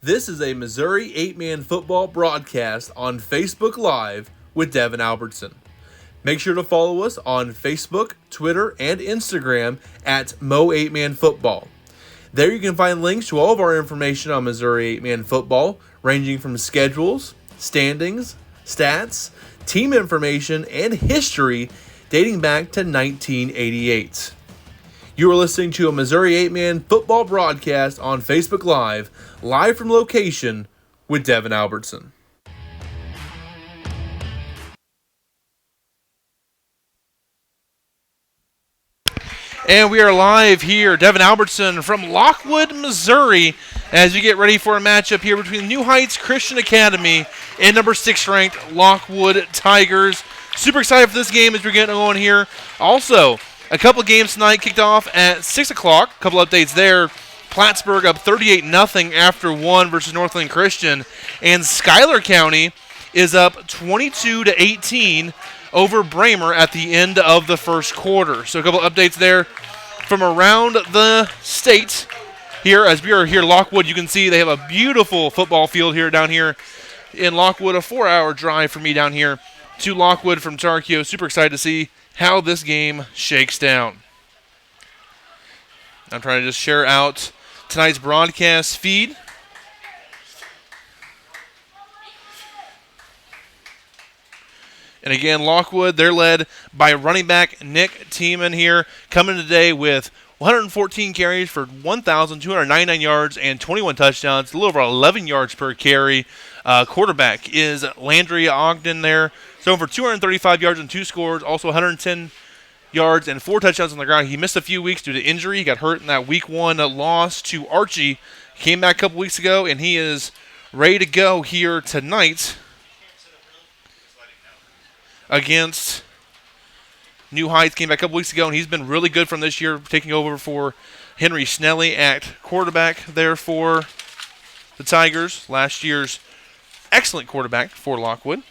This is a Missouri 8-Man football broadcast on Facebook Live with Devin Albertson. Make sure to follow us on Facebook, Twitter, and Instagram at Mo 8-Man Football. There you can find links to all of our information on Missouri 8-Man football, ranging from schedules, standings, stats, team information, and history dating back to 1988. You are listening to a Missouri 8-Man football broadcast on Facebook Live from location with Devin Albertson. And we are live here, Devin Albertson from Lockwood, Missouri, as we get ready for a matchup here between New Heights Christian Academy and number 6 ranked Lockwood Tigers. Super excited for this game as we're getting going here. Also, a couple games tonight kicked off at 6 o'clock. A couple updates there. Plattsburgh up 38-0 after 1 versus Northland Christian. And Schuyler County is up 22-18 over Bramer at the end of the first quarter. So a couple updates there from around the state. Here, as we are here in Lockwood, you can see they have a beautiful football field here down here in Lockwood. A 4-hour drive for me down here to Lockwood from Tarkio. Super excited to see how this game shakes down. I'm trying to just share out tonight's broadcast feed. And again, Lockwood, they're led by running back Nick Tiemann here, coming today with 114 carries for 1,299 yards and 21 touchdowns, a little over 11 yards per carry. Quarterback is Landry Ogden there. So for 235 yards and 2 scores, also 110 yards and 4 touchdowns on the ground. He missed a few weeks due to injury. He got hurt in that week 1 loss to Archie. Came back a couple weeks ago, and he is ready to go here tonight against New Heights. Came back a couple weeks ago, and he's been really good from this year, taking over for Henry Snelly at quarterback there for the Tigers. Last year's excellent quarterback for Lockwood.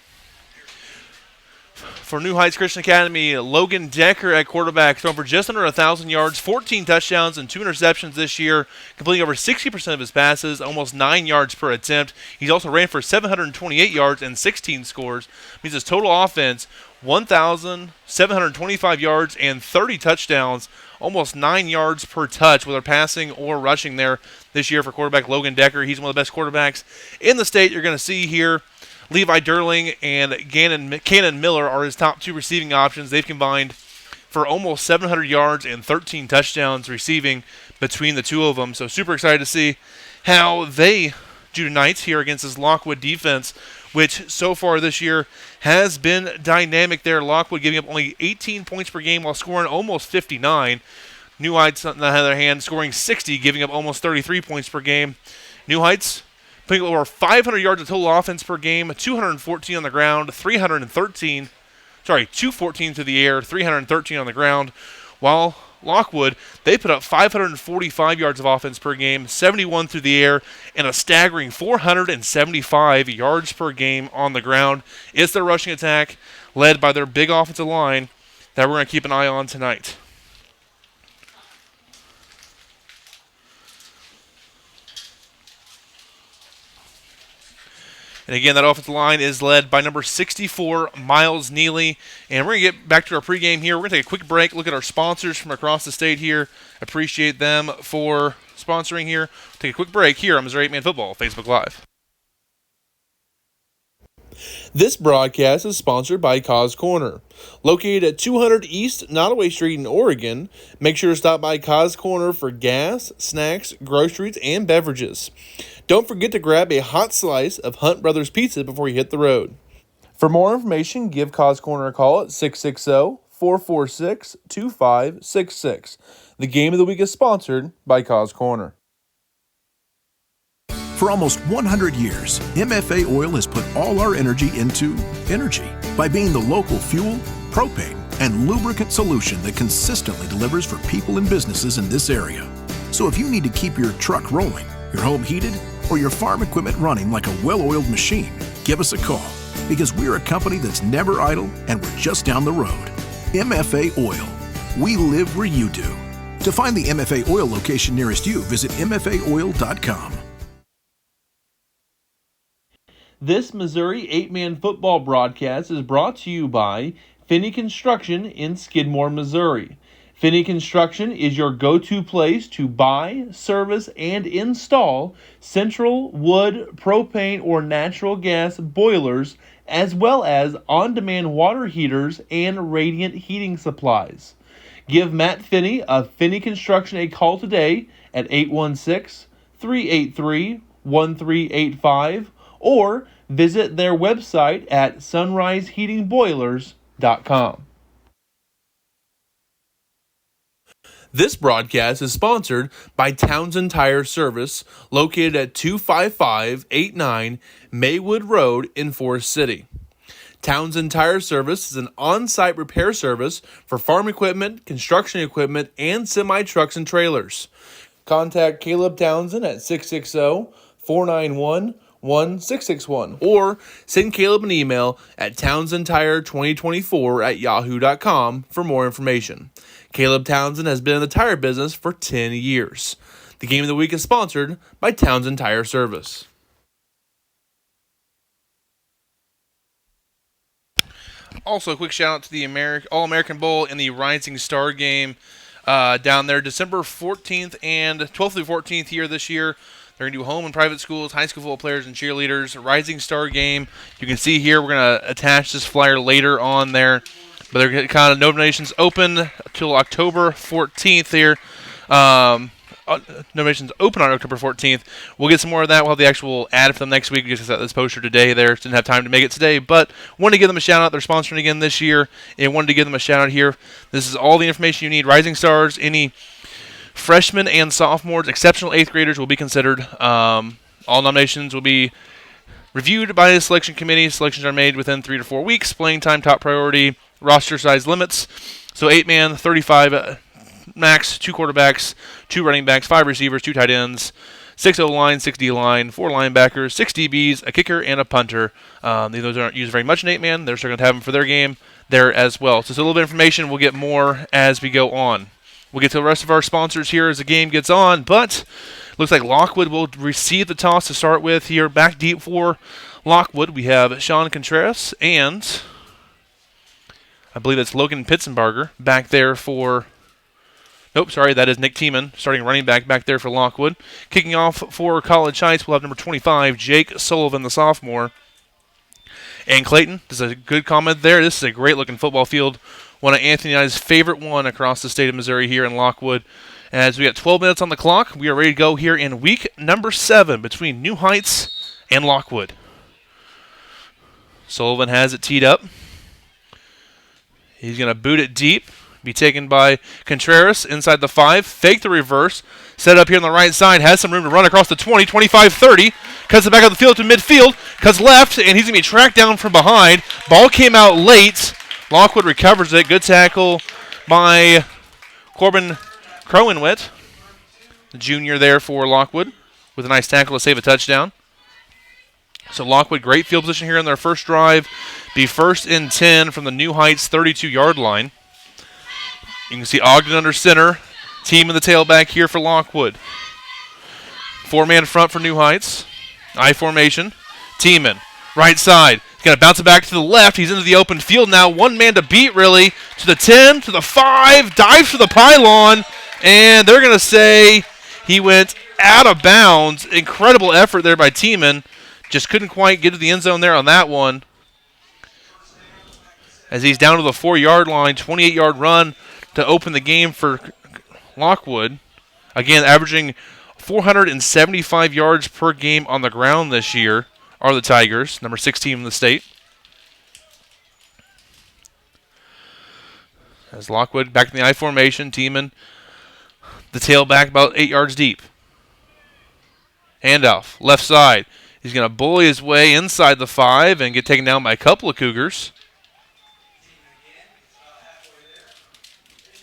For New Heights Christian Academy, Logan Decker at quarterback, thrown for just under 1,000 yards, 14 touchdowns, and 2 interceptions this year, completing over 60% of his passes, almost 9 yards per attempt. He's also ran for 728 yards and 16 scores. Means his total offense, 1,725 yards and 30 touchdowns, almost 9 yards per touch, whether passing or rushing there this year for quarterback Logan Decker. He's one of the best quarterbacks in the state. You're going to see here Levi Durling and Cannon Miller are his top 2 receiving options. They've combined for almost 700 yards and 13 touchdowns receiving between the two of them. So super excited to see how they do tonight here against this Lockwood defense, which so far this year has been dynamic there. Lockwood giving up only 18 points per game while scoring almost 59. New Heights, on the other hand, scoring 60, giving up almost 33 points per game. New Heights putting over 500 yards of total offense per game, 214 on the ground, 214 through the air, 313 on the ground, while Lockwood, they put up 545 yards of offense per game, 71 through the air, and a staggering 475 yards per game on the ground. It's their rushing attack, led by their big offensive line, that we're going to keep an eye on tonight. And again, that offensive line is led by number 64, Miles Neely. And we're going to get back to our pregame here. We're going to take a quick break, look at our sponsors from across the state here. Appreciate them for sponsoring here. Take a quick break here on Missouri 8-Man Football, Facebook Live. This broadcast is sponsored by Cause Corner. Located at 200 East Nottoway Street in Oregon, make sure to stop by Cause Corner for gas, snacks, groceries, and beverages. Don't forget to grab a hot slice of Hunt Brothers Pizza before you hit the road. For more information, give Cause Corner a call at 660-446-2566. The game of the week is sponsored by Cause Corner. For almost 100 years, MFA Oil has put all our energy into energy by being the local fuel, propane, and lubricant solution that consistently delivers for people and businesses in this area. So if you need to keep your truck rolling, your home heated, or your farm equipment running like a well-oiled machine, give us a call, because we're a company that's never idle and we're just down the road. MFA Oil. We live where you do. To find the MFA Oil location nearest you, visit mfaoil.com. This Missouri 8-man football broadcast is brought to you by Finney Construction in Skidmore, Missouri. Finney Construction is your go-to place to buy, service, and install central, wood, propane, or natural gas boilers, as well as on-demand water heaters and radiant heating supplies. Give Matt Finney of Finney Construction a call today at 816-383-1385 or visit their website at sunriseheatingboilers.com. This broadcast is sponsored by Townsend Tire Service, located at 25589 Maywood Road in Forest City. Townsend Tire Service is an on-site repair service for farm equipment, construction equipment, and semi-trucks and trailers. Contact Caleb Townsend at 660-491-1661 or send Caleb an email at townsendtire2024@yahoo.com for more information. Caleb Townsend has been in the tire business for 10 years. The game of the week is sponsored by Townsend Tire Service. Also, a quick shout out to the All-American Bowl and the Rising Star game down there, December 14th and 12th through 14th here this year. They're going to do home and private schools, high school football players, and cheerleaders. Rising Star game. You can see here, we're going to attach this flyer later on there. But they're kind of nominations open until October 14th here. Nominations open on October 14th. We'll get some more of that. We'll have the actual ad for them next week. We just got this poster today there. Didn't have time to make it today, but wanted to give them a shout out. They're sponsoring again this year, and wanted to give them a shout out here. This is all the information you need. Rising Stars, any freshmen and sophomores, exceptional 8th graders will be considered. All nominations will be reviewed by the selection committee. Selections are made within 3 to 4 weeks. Playing time, top priority, roster size limits. So 8-man, 35 max, 2 quarterbacks, 2 running backs, 5 receivers, 2 tight ends, 6 O-line, 6 D-line, 4 linebackers, 6 DBs, a kicker, and a punter. Those aren't used very much in 8-man. They're still going to have them for their game there as well. So it's a little bit of information. We'll get more as we go on. We'll get to the rest of our sponsors here as the game gets on, but looks like Lockwood will receive the toss to start with here. Back deep for Lockwood, we have Sean Contreras and I believe that's Logan Pitzenbarger back there for... Nope, sorry, that is Nick Tiemann, starting running back there for Lockwood. Kicking off for College Heights, we'll have number 25, Jake Sullivan, the sophomore. And Clayton, this is a good comment there. This is a great-looking football field. One of Anthony and I's favorite one across the state of Missouri here in Lockwood. As we got 12 minutes on the clock, we are ready to go here in week number 7 between New Heights and Lockwood. Sullivan has it teed up. He's going to boot it deep. Be taken by Contreras inside the 5. Fake the reverse. Set up here on the right side. Has some room to run across the 20, 25, 30. Cuts it back out the field to midfield. Cuts left, and he's going to be tracked down from behind. Ball came out late. Lockwood recovers it. Good tackle by Corbin Crowenwit, the junior there for Lockwood, with a nice tackle to save a touchdown. So Lockwood, great field position here on their first drive. Be first and 10 from the New Heights 32-yard line. You can see Ogden under center. Team in the tailback here for Lockwood. 4-man front for New Heights. I formation. Tiemann, right side. He's going to bounce it back to the left. He's into the open field now. One man to beat, really. To the 10, to the 5. Dives for the pylon. And they're going to say he went out of bounds. Incredible effort there by Tiemann. Just couldn't quite get to the end zone there on that one. As he's down to the 4-yard line. 28-yard run to open the game for Lockwood. Again, averaging 475 yards per game on the ground this year are the Tigers, number 6 team in the state. As Lockwood back in the I formation, Tiemann, the tailback about 8 yards deep. Handoff, left side. He's going to bully his way inside the 5 and get taken down by a couple of Cougars.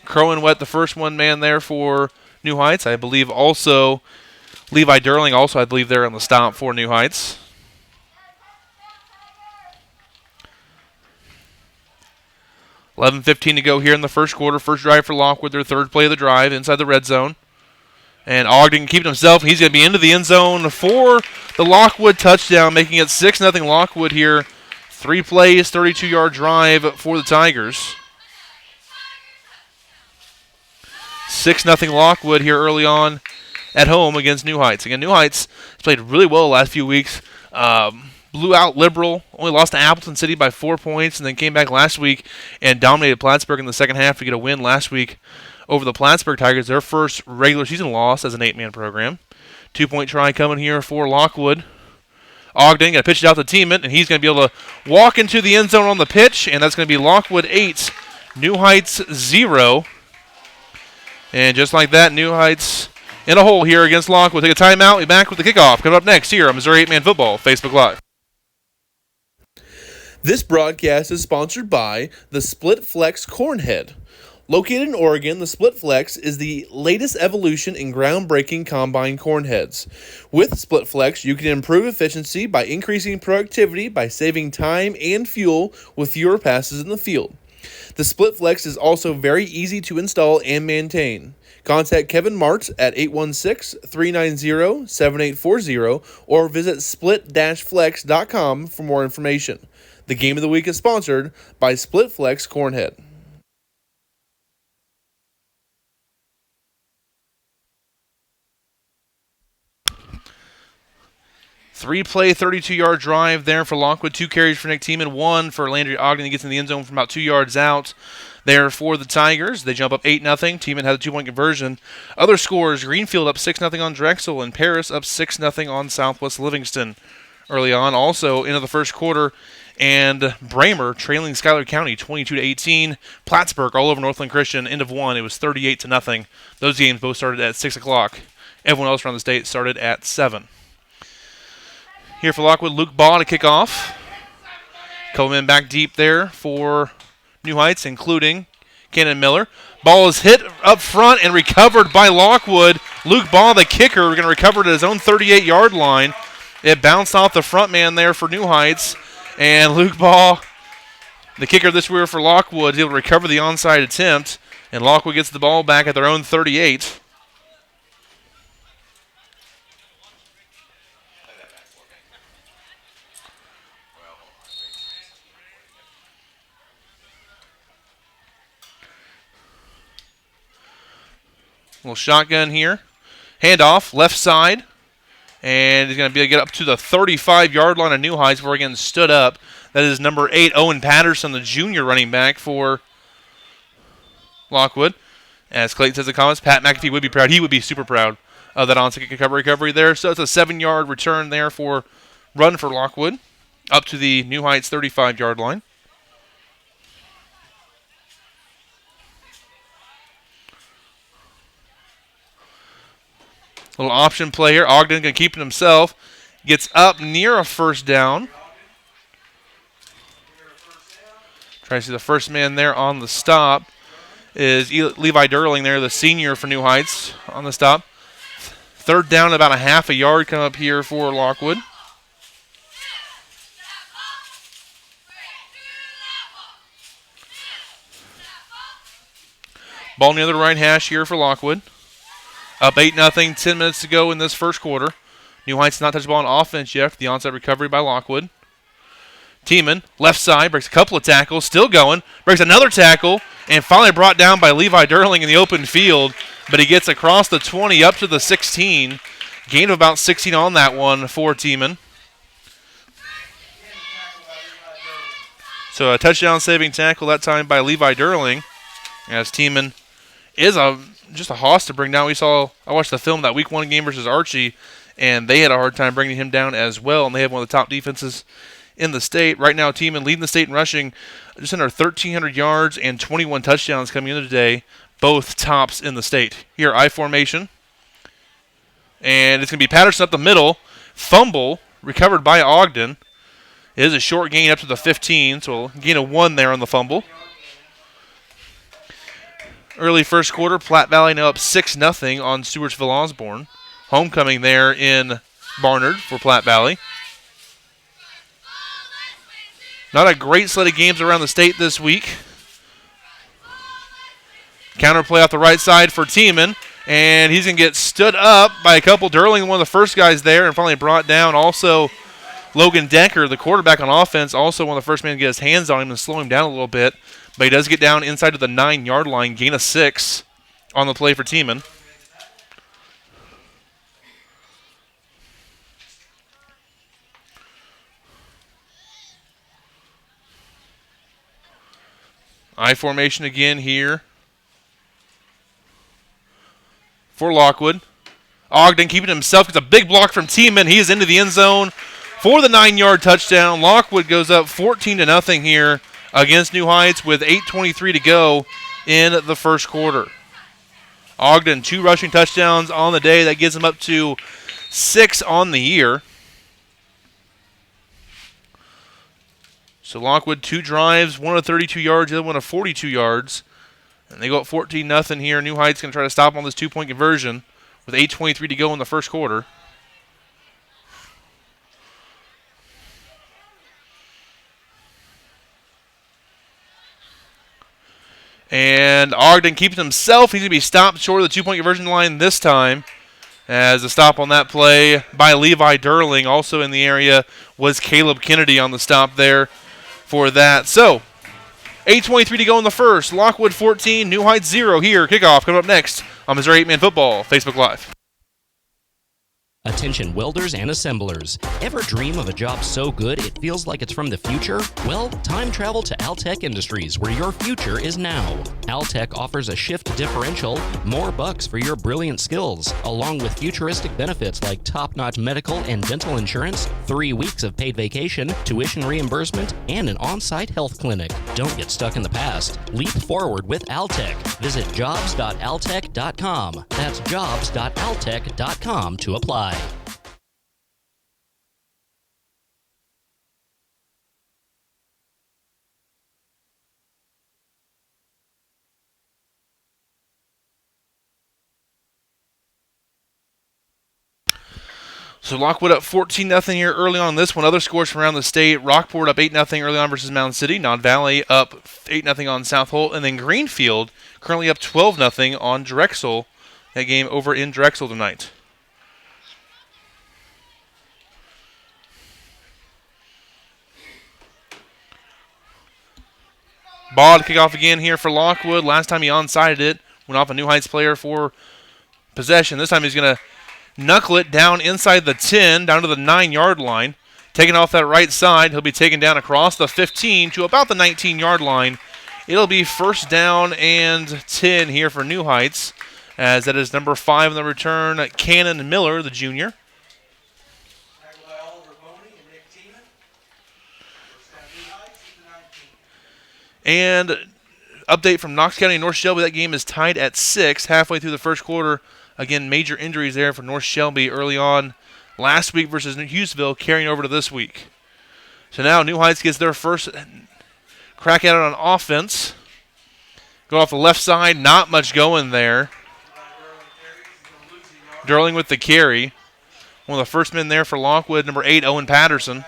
Crowenwet, the first one man there for New Heights. I believe also Levi Durling also, I believe, there on the stop for New Heights. $11:15 to go here in the first quarter. First drive for Lockwood, their third play of the drive inside the red zone. And Ogden keeping himself. He's going to be into the end zone for the Lockwood touchdown, making it 6-0 Lockwood here. 3 plays, 32-yard drive for the Tigers. 6-0 Lockwood here early on at home against New Heights. Again, New Heights has played really well the last few weeks. Blew out Liberal, only lost to Appleton City by 4 points, and then came back last week and dominated Plattsburgh in the second half to get a win last week over the Plattsburgh Tigers, their first regular season loss as an 8-man program. 2-point try coming here for Lockwood. Ogden going to pitch it out to Tiemann, and he's going to be able to walk into the end zone on the pitch, and that's going to be Lockwood 8, New Heights 0. And just like that, New Heights in a hole here against Lockwood. Take a timeout. We'll be back with the kickoff. Coming up next here on Missouri 8-Man Football Facebook Live. This broadcast is sponsored by the Split Flex Cornhead. Located in Oregon, the Split Flex is the latest evolution in groundbreaking combine corn heads. With Split Flex, you can improve efficiency by increasing productivity by saving time and fuel with fewer passes in the field. The Split Flex is also very easy to install and maintain. Contact Kevin Martz at 816-390-7840 or visit split-flex.com for more information. The game of the week is sponsored by Split Flex Cornhead. Three-play, 32-yard drive there for Lockwood. 2 carries for Nick Tiemann, 1 for Landry Ogden. He gets in the end zone from about 2 yards out there for the Tigers. They jump up 8-0. Tiemann had a 2-point conversion. Other scores, Greenfield up 6-0 on Drexel, and Paris up 6-0 on Southwest Livingston early on. Also, into the first quarter, and Bramer trailing Schuyler County 22-18. Plattsburgh all over Northland Christian. End of one, it was 38-0. Those games both started at 6 o'clock. Everyone else around the state started at 7. Here for Lockwood, Luke Baugh to kick off. Couple men back deep there for New Heights, including Cannon Miller. Ball is hit up front and recovered by Lockwood. Luke Baugh, the kicker, going to recover it at his own 38-yard line. It bounced off the front man there for New Heights. And Luke Baugh, the kicker this year for Lockwood, is able to recover the onside attempt. And Lockwood gets the ball back at their own 38. Little shotgun here. Handoff, left side. And he's going to be able to get up to the 35-yard line of New Heights before he again stood up. That is number 8, Owen Patterson, the junior running back for Lockwood. As Clayton says in the comments, Pat McAfee would be proud. He would be super proud of that onside kick recovery there. So it's a 7-yard return there for run for Lockwood up to the New Heights 35-yard line. Little option play here. Ogden going to keep it himself. Gets up near a first down. Try to see the first man there on the stop is Levi Durling there, the senior for New Heights on the stop. Third down, about a half a yard come up here for Lockwood. Ball near the right hash here for Lockwood. Up 8-0, 10 minutes to go in this first quarter. New Heights not touched the ball on offense yet. The onside recovery by Lockwood. Tiemann, left side, breaks a couple of tackles, still going. Breaks another tackle, and finally brought down by Levi Durling in the open field. But he gets across the 20 up to the 16. Gain of about 16 on that one for Tiemann. So a touchdown-saving tackle that time by Levi Durling. As Tiemann is just a hoss to bring down. I watched the film, that Week 1 game versus Archie, and they had a hard time bringing him down as well, and they have one of the top defenses in the state. Right now, Tiemann leading the state in rushing, just under 1,300 yards and 21 touchdowns coming into today, both tops in the state. Here, I formation, and it's going to be Patterson up the middle. Fumble, recovered by Ogden. It is a short gain up to the 15, so a gain of 1 there on the fumble. Early first quarter, Platte Valley now up 6-0 on Stewartsville Osborne. Homecoming there in Barnard for Platte Valley. Not a great slate of games around the state this week. Counter play off the right side for Tiemann. And he's going to get stood up by a couple. Durling, one of the first guys there, and finally brought down. Also, Logan Decker, the quarterback on offense, also one of the first men to get his hands on him and slow him down a little bit. But he does get down inside of the 9-yard line, gain of 6 on the play for Tiemann. I formation again here for Lockwood. Ogden keeping himself. It's a big block from Tiemann. He is into the end zone for the 9-yard touchdown. Lockwood goes up 14-0 here against New Heights with 8:23 to go in the first quarter. Ogden, 2 rushing touchdowns on the day. That gets him up to 6 on the year. So Lockwood, 2 drives, one of 32 yards, the other one of 42 yards. And they go up 14-0 here. New Heights going to try to stop on this 2-point conversion with 8:23 to go in the first quarter. And Ogden keeps himself. He's going to be stopped short of the 2-point conversion line this time. As a stop on that play by Levi Durling. Also in the area was Caleb Kennedy on the stop there for that. So, 8:23 to go in the first. Lockwood 14, New Heights 0 here. Kickoff coming up next on Missouri 8-Man Football Facebook Live. Attention welders and assemblers. Ever dream of a job so good it feels like it's from the future? Well, time travel to Altech Industries, where your future is now. Altech offers a shift differential, more bucks for your brilliant skills, along with futuristic benefits like top-notch medical and dental insurance, 3 weeks of paid vacation, tuition reimbursement, and an on-site health clinic. Don't get stuck in the past. Leap forward with Altech. Visit jobs.altech.com. That's jobs.altech.com to apply. So Lockwood up 14-0 here early on this one. Other scores from around the state. Rockport up 8-0 early on versus Mound City. Nod Valley up 8-0 on South Holt. And then Greenfield currently up 12-0 on Drexel. That game over in Drexel tonight. Ball to kick off again here for Lockwood. Last time he onside it. Went off a New Heights player for possession. This time he's going to knuckle it down inside the 10, down to the 9-yard line. Taking off that right side, he'll be taken down across the 15 to about the 19-yard line. It'll be first down and 10 here for New Heights, as that is number 5 in the return, Cannon Miller, the junior. And update from Knox County and North Shelby, that game is tied at 6 halfway through the first quarter. Again, major injuries there for North Shelby early on last week versus Hughesville, carrying over to this week. So now New Heights gets their first crack at it on offense. Go off the left side, not much going there. Durling with the carry. One of the first men there for Lockwood, number 8, Owen Patterson.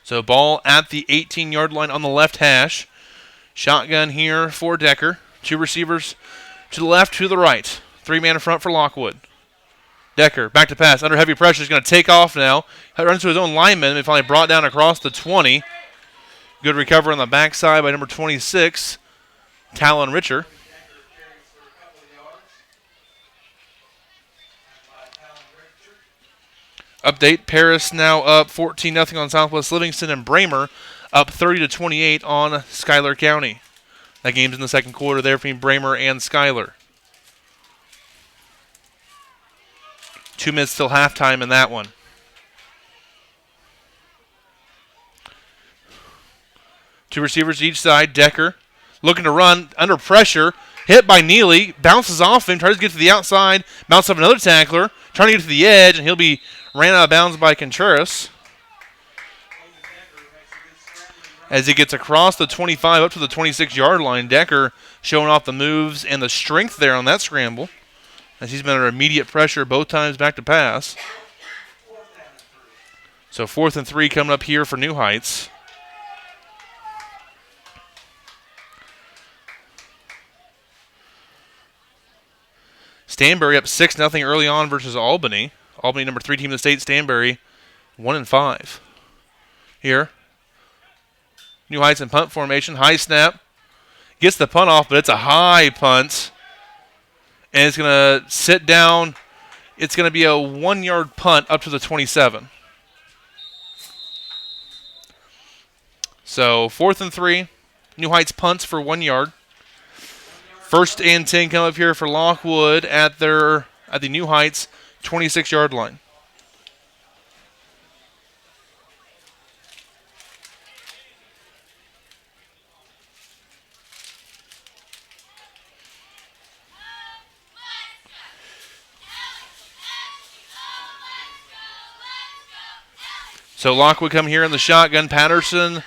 So ball at the 18-yard line on the left hash. Shotgun here for Decker. 2 receivers to the left, to the right. 3-man in front for Lockwood. Decker back to pass. Under heavy pressure. He's going to take off now. Runs to his own lineman. And finally brought down across the 20. Good recovery on the backside by number 26, Talon Richer. Update, Paris now up 14-0 on Southwest Livingston, and Bramer up 30-28 on Schuyler County. That game's in the second quarter there between Bramer and Schuyler. 2 minutes till halftime in that one. Two receivers each side. Decker looking to run under pressure. Hit by Neely. Bounces off him. Tries to get to the outside. Bounces off another tackler. Trying to get to the edge, and he'll be ran out of bounds by Contreras. As he gets across the 25 up to the 26-yard line, Decker showing off the moves and the strength there on that scramble, as he's been under immediate pressure both times back to pass. So 4th and 3 coming up here for New Heights. Stanberry up 6-0 early on versus Albany. Albany, number 3 team in the state. Stanberry, 1-5. Here, New Heights in punt formation. High snap. Gets the punt off, but it's a high punt. And it's going to sit down. It's going to be a 1-yard punt up to the 27. So 4th and 3. New Heights punts for 1 yard. 1st and 10 come up here for Lockwood at the New Heights 26-yard line. So Lockwood come here in the shotgun. Patterson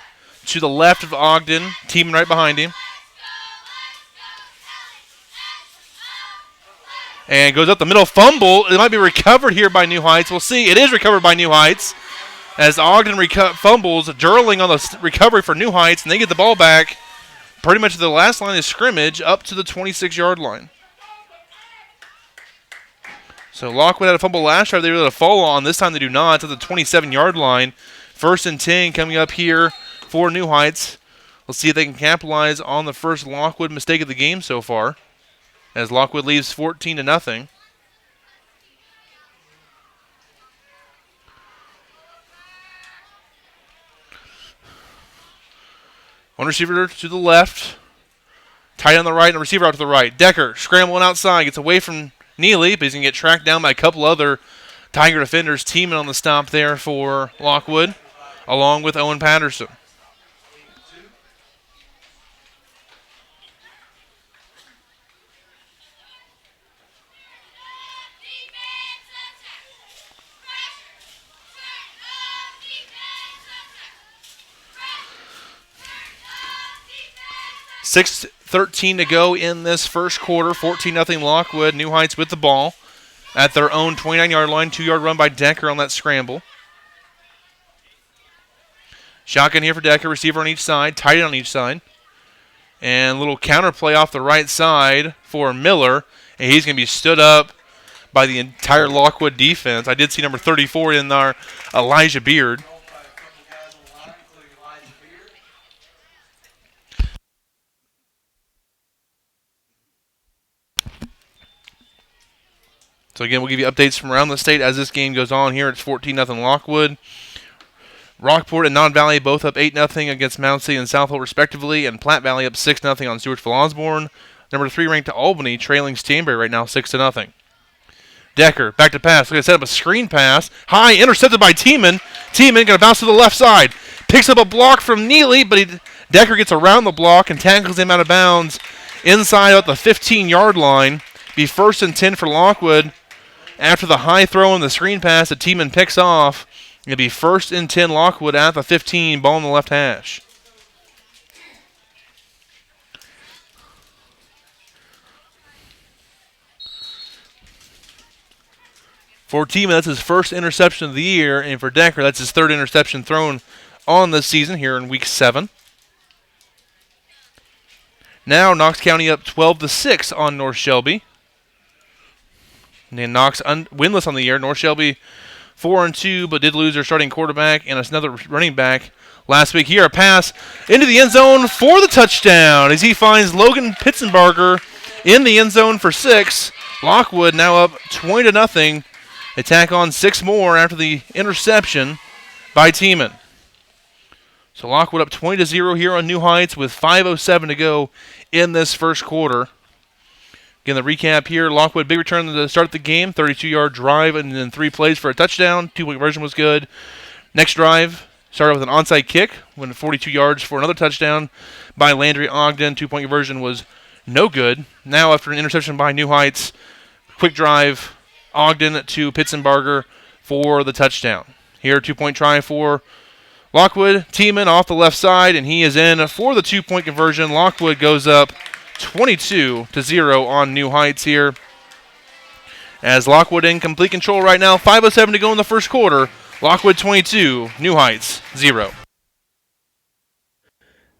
to the left of Ogden, teaming right behind him. And goes up the middle, fumble. It might be recovered here by New Heights. We'll see. It is recovered by New Heights as Ogden fumbles, Durling on the recovery for New Heights, and they get the ball back pretty much to the last line of scrimmage up to the 26-yard line. So Lockwood had a fumble last drive. They were able to follow on. This time they do not. It's at the 27-yard line. 1st and 10 coming up here for New Heights. Let's see if they can capitalize on the first Lockwood mistake of the game so far, as Lockwood leads 14-0. One receiver to the left, tight on the right, and a receiver out to the right. Decker scrambling outside, gets away from Neely, but he's going to get tracked down by a couple other Tiger defenders teaming on the stop there for Lockwood, along with Owen Patterson. .6:13 to go in this first quarter. 14-0 Lockwood. New Heights with the ball at their own 29-yard line. 2-yard run by Decker on that scramble. Shotgun here for Decker. Receiver on each side. Tight end on each side. And a little counter play off the right side for Miller. And he's going to be stood up by the entire Lockwood defense. I did see number 34 in there, Elijah Beard. So again, we'll give you updates from around the state as this game goes on here. It's 14-0 Lockwood. Rockport and Non Valley both up 8-0 against Mount City and Southwell respectively, and Platte Valley up 6-0 on Stewartsville Osborne. Number 3 ranked Albany trailing Stanberry right now 6-0. Decker back to pass. Going to set up a screen pass. High, intercepted by Tiemann. Tiemann going to bounce to the left side. Picks up a block from Neely, but Decker gets around the block and tackles him out of bounds inside at the 15-yard line. Be 1st and 10 for Lockwood. After the high throw and the screen pass that Tiemann picks off, it'll be 1st and 10 Lockwood at the 15, ball in the left hash. For Tiemann, that's his first interception of the year, and for Decker, that's his 3rd interception thrown on this season here in Week 7. Now Knox County up 12-6 on North Shelby. And Knox winless on the year. North Shelby 4-2, but did lose their starting quarterback and another running back last week. Here, a pass into the end zone for the touchdown as he finds Logan Pitzenbarger in the end zone for 6. Lockwood now up 20-0. They tack on 6 more after the interception by Tiemann. So Lockwood up 20-0 here on New Heights with 5:07 to go in this first quarter. Again, the recap here, Lockwood, big return to start the game, 32-yard drive and then 3 plays for a touchdown. 2-point conversion was good. Next drive started with an onside kick, went 42 yards for another touchdown by Landry Ogden. 2-point conversion was no good. Now after an interception by New Heights, quick drive, Ogden to Pitzenbarger for the touchdown. Here, 2-point try for Lockwood. Tiemann off the left side, and he is in for the 2-point conversion. Lockwood goes up 22-0 on New Heights here. As Lockwood in complete control right now. 5:07 to go in the first quarter. Lockwood 22, New Heights 0.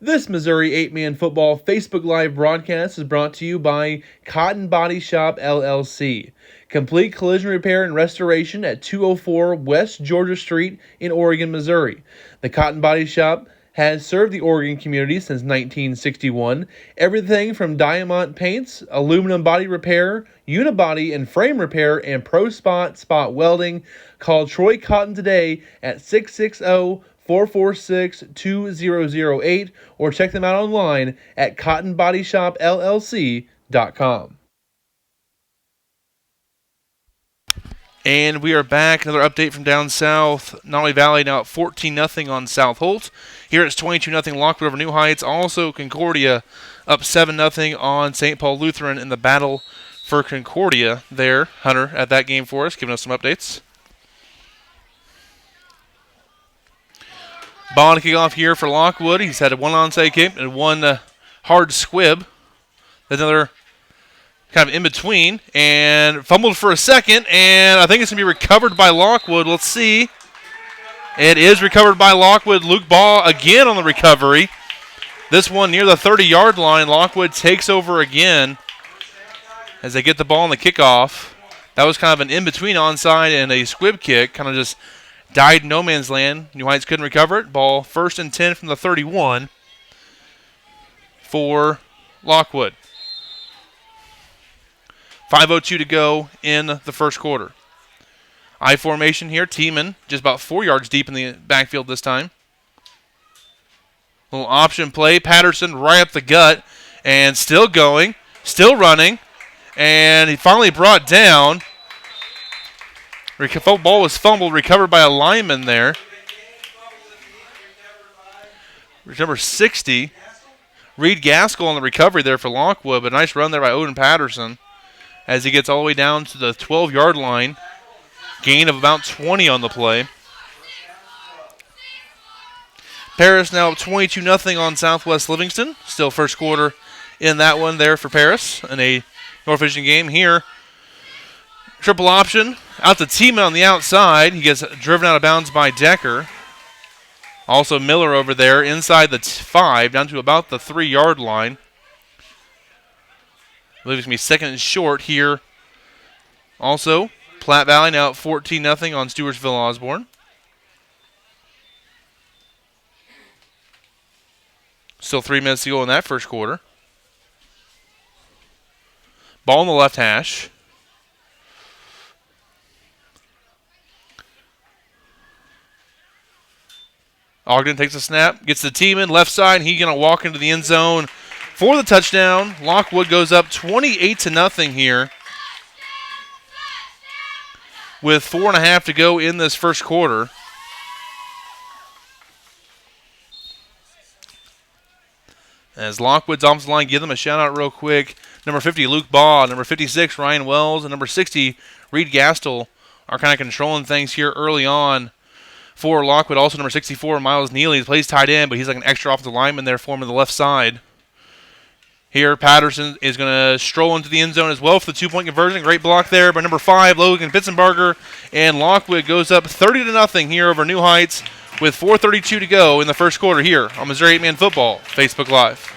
This Missouri 8-Man Football Facebook Live broadcast is brought to you by Cotton Body Shop, LLC. Complete collision repair and restoration at 204 West Georgia Street in Oregon, Missouri. The Cotton Body Shop has served the Oregon community since 1961. Everything from diamond paints, aluminum body repair, unibody and frame repair, and pro spot welding. Call Troy Cotton today at 660-446-2008 or check them out online at cottonbodyshopllc.com. And we are back. Another update from down south. Nolly Valley now at 14-0 on South Holt. Here it's 22-0 Lockwood over New Heights. Also Concordia up 7-0 on St. Paul Lutheran in the battle for Concordia there. Hunter at that game for us, giving us some updates. Ball to kick off here for Lockwood. He's had one onside kick and one hard squib. There's another kind of in between, and fumbled for a second, and I think it's going to be recovered by Lockwood. Let's see. It is recovered by Lockwood. Luke Ball again on the recovery. This one near the 30-yard line. Lockwood takes over again as they get the ball on the kickoff. That was kind of an in-between onside and a squib kick, kind of just died in no man's land. New Heights couldn't recover it. Ball 1st and 10 from the 31 for Lockwood. 5:02 to go in the first quarter. I formation here. Tiemann just about 4 yards deep in the backfield this time. Little option play. Patterson right up the gut and still going, still running, and he finally brought down. Ball was fumbled, recovered by a lineman there. Number 60, Reed Gaskell on the recovery there for Lockwood, but a nice run there by Odin Patterson as he gets all the way down to the 12-yard line. Gain of about 20 on the play. Paris now up 22-0 on Southwest Livingston. Still first quarter in that one there for Paris in a North Vision game here. Triple option out to Tiemann on the outside. He gets driven out of bounds by Decker. Also Miller over there inside the 5 down to about the 3-yard line. I believe it's going to be second and short here. Also, Platte Valley now at 14-0 on Stewartsville Osborne. Still 3 minutes to go in that first quarter. Ball in the left hash. Ogden takes a snap, gets the team in left side. He's going to walk into the end zone for the touchdown. Lockwood goes up 28-0 here with 4.5 to go in this first quarter. As Lockwood's offensive line, give them a shout out real quick. Number 50, Luke Baugh. Number 56, Ryan Wells. And number 60, Reed Gastel are kind of controlling things here early on for Lockwood. Also number 64, Miles Neely. He plays tight end, but he's like an extra offensive lineman there for him on the left side. Here, Patterson is going to stroll into the end zone as well for the 2-point conversion. Great block there by number 5, Logan Pitzenbarger. And Lockwood goes up 30-0 here over New Heights with 4:32 to go in the first quarter here on Missouri 8-Man Football Facebook Live.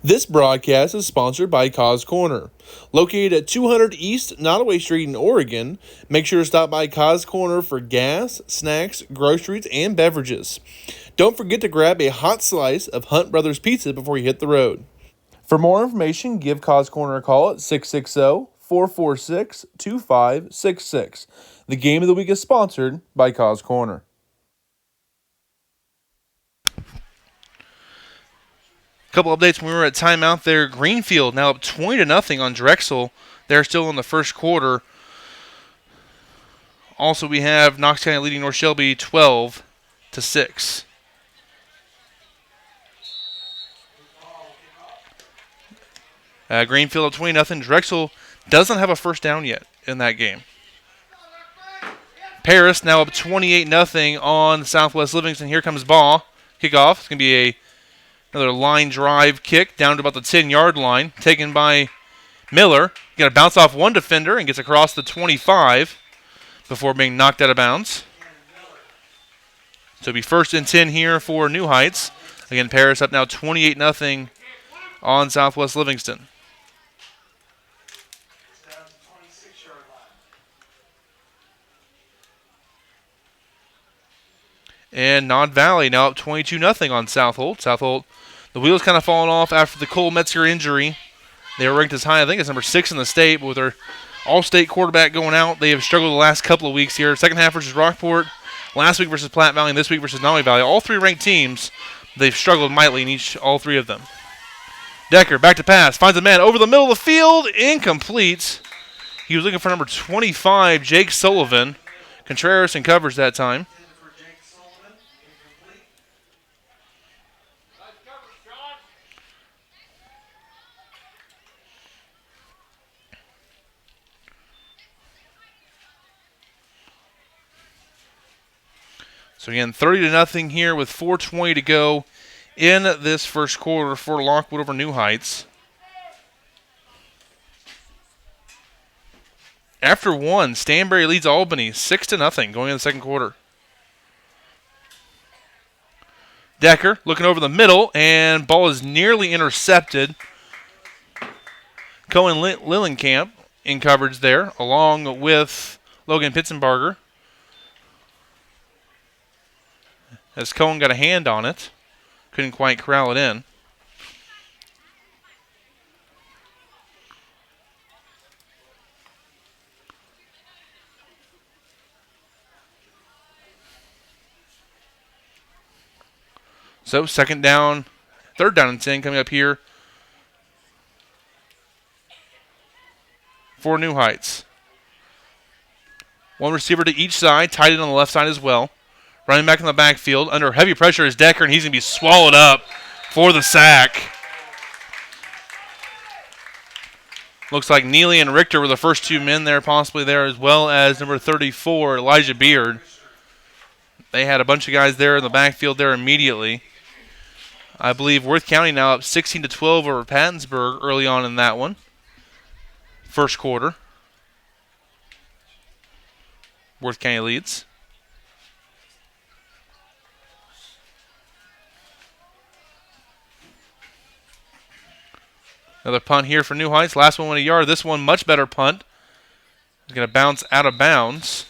This broadcast is sponsored by Cause Corner. Located at 200 East Nottoway Street in Oregon, make sure to stop by Cause Corner for gas, snacks, groceries, and beverages. Don't forget to grab a hot slice of Hunt Brothers Pizza before you hit the road. For more information, give Cause Corner a call at 660-446-2566. The game of the week is sponsored by Cause Corner. Couple updates when we were at timeout there. Greenfield now up 20-0 on Drexel. They're still in the first quarter. Also, we have Knox County leading North Shelby 12-6. Greenfield up 20-0. Drexel doesn't have a first down yet in that game. Paris now up 28-0 on Southwest Livingston. Here comes ball. Kickoff. It's going to be another line drive kick down to about the 10-yard line, taken by Miller got to bounce off one defender and gets across the 25 before being knocked out of bounds. So it'll be 1st and 10 here for New Heights. Again, Paris up now 28-0 on Southwest Livingston. And Nod Valley now up 22-0 on Southold. Southold, the wheels kind of falling off after the Cole Metzger injury. They were ranked as high, I think it's number 6 in the state, but with their all-state quarterback going out, they have struggled the last couple of weeks here. Second half versus Rockport, last week versus Platte Valley, and this week versus Nottoway Valley. All 3 ranked teams, they've struggled mightily in all 3 of them. Decker back to pass, finds a man over the middle of the field, incomplete. He was looking for number 25, Jake Sullivan. Contreras and covers that time. So again, 30-0 here with 4:20 to go in this first quarter for Lockwood over New Heights. After one, Stanberry leads Albany 6-0 going in the second quarter. Decker looking over the middle, and ball is nearly intercepted. Cohen Lillenkamp in coverage there, along with Logan Pitzenbarger. As Cohen got a hand on it, couldn't quite corral it in. So 3rd down and 10 coming up here for New Heights. One receiver to each side, tight end on the left side as well. Running back in the backfield. Under heavy pressure is Decker, and he's going to be swallowed up for the sack. Looks like Neely and Richter were the first 2 men there, possibly there, as well as number 34, Elijah Beard. They had a bunch of guys there in the backfield there immediately. I believe Worth County now up 16-12 over Pattonsburg early on in that one. First quarter. Worth County leads. Another punt here for New Heights. Last one went a yard. This one, much better punt. It's going to bounce out of bounds.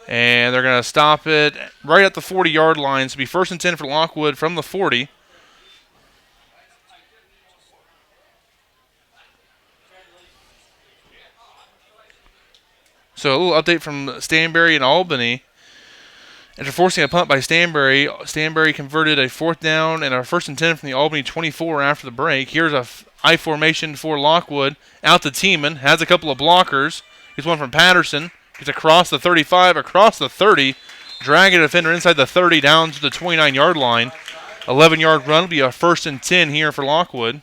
And they're going to stop it right at the 40-yard line. So it'll be 1st and 10 for Lockwood from the 40. So a little update from Stanberry and Albany. After forcing a punt by Stanberry converted a 4th down and a 1st and 10 from the Albany 24 after the break. Here's a I formation for Lockwood. Out to Tiemann. Has a couple of blockers. Gets one from Patterson. Gets across the 35, across the 30. Dragging a defender inside the 30 down to the 29-yard line. 11-yard run will be a 1st and 10 here for Lockwood.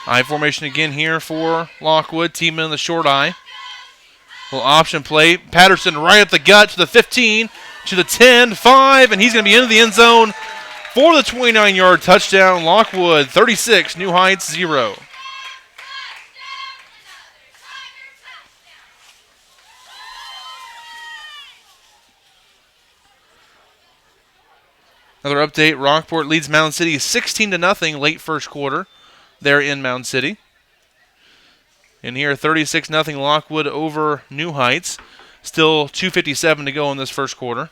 I formation again here for Lockwood. Tiemann in the short I. Little option play. Patterson right up the gut to the 15, to the 10, 5, and he's going to be into the end zone for the 29-yard touchdown. Lockwood 36, New Heights 0. Another update, Rockport leads Mound City 16-0 late first quarter. They're in Mound City. And here, 36-0 Lockwood over New Heights. Still 2:57 to go in this first quarter.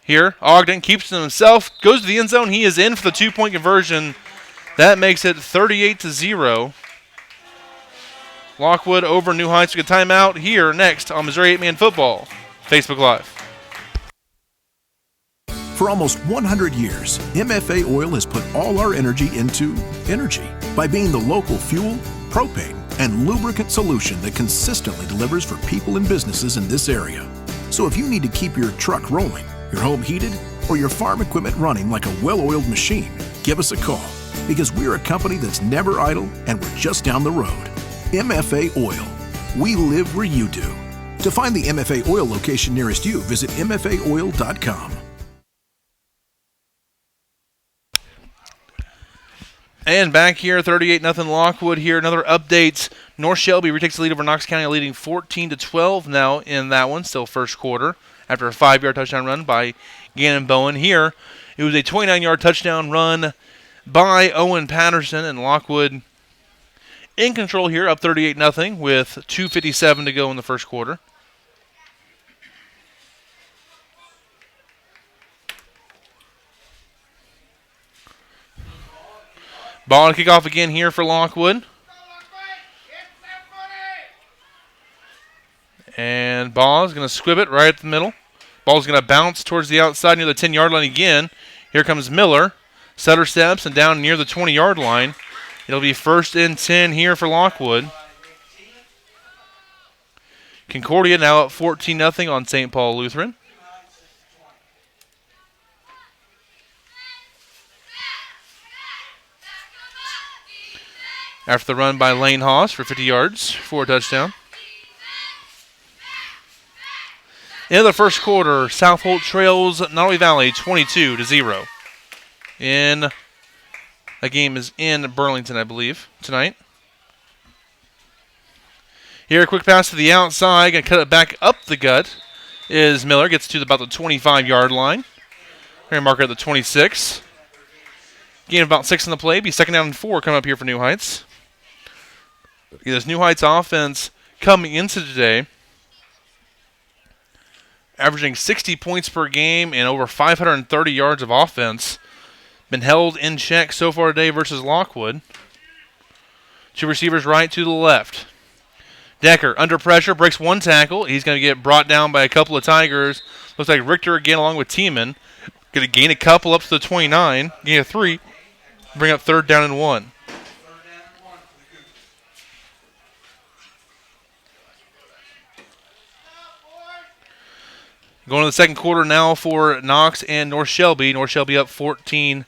Here, Ogden keeps it himself, goes to the end zone. He is in for the 2-point conversion. That makes it 38-0. Lockwood over New Heights. We get timeout here next on Missouri 8-Man Football. Facebook Live. For almost 100 years, MFA Oil has put all our energy into energy by being the local fuel, propane, and lubricant solution that consistently delivers for people and businesses in this area. So if you need to keep your truck rolling, your home heated, or your farm equipment running like a well-oiled machine, give us a call, because we're a company that's never idle and we're just down the road. MFA Oil. We live where you do. To find the MFA Oil location nearest you, visit mfaoil.com. And back here, 38-0 Lockwood here. Another update. North Shelby retakes the lead over Knox County, leading 14-12 now in that one. Still first quarter after a 5-yard touchdown run by Gannon Bowen. Here, it was a 29-yard touchdown run by Owen Patterson, and Lockwood in control here, up 38-0 with 2:57 to go in the first quarter. Ball to kick off again here for Lockwood. And ball is going to squib it right at the middle. Ball is going to bounce towards the outside near the 10-yard line again. Here comes Miller. Sutter steps and down near the 20-yard line. It'll be 1st and 10 here for Lockwood. Concordia now up 14-0 on St. Paul Lutheran. After the run by Lane Haas for 50 yards for a touchdown. In the first quarter, South Holt trails Nottoway Valley 22-0. That game is in Burlington, I believe, tonight. Here, a quick pass to the outside. Going to cut it back up the gut is Miller. Gets to about the 25-yard line. Here, marker at the 26. Gain of about 6 in the play. Be 2nd down and 4 coming up here for New Heights. This New Heights offense coming into today, averaging 60 points per game and over 530 yards of offense. Been held in check so far today versus Lockwood. 2 receivers right to the left. Decker under pressure, breaks 1 tackle. He's going to get brought down by a couple of Tigers. Looks like Richter again along with Tiemann. Going to gain a couple up to the 29. Gain a 3. Bring up 3rd down and 1. Going to the second quarter now for Knox and North Shelby. North Shelby up 14-12.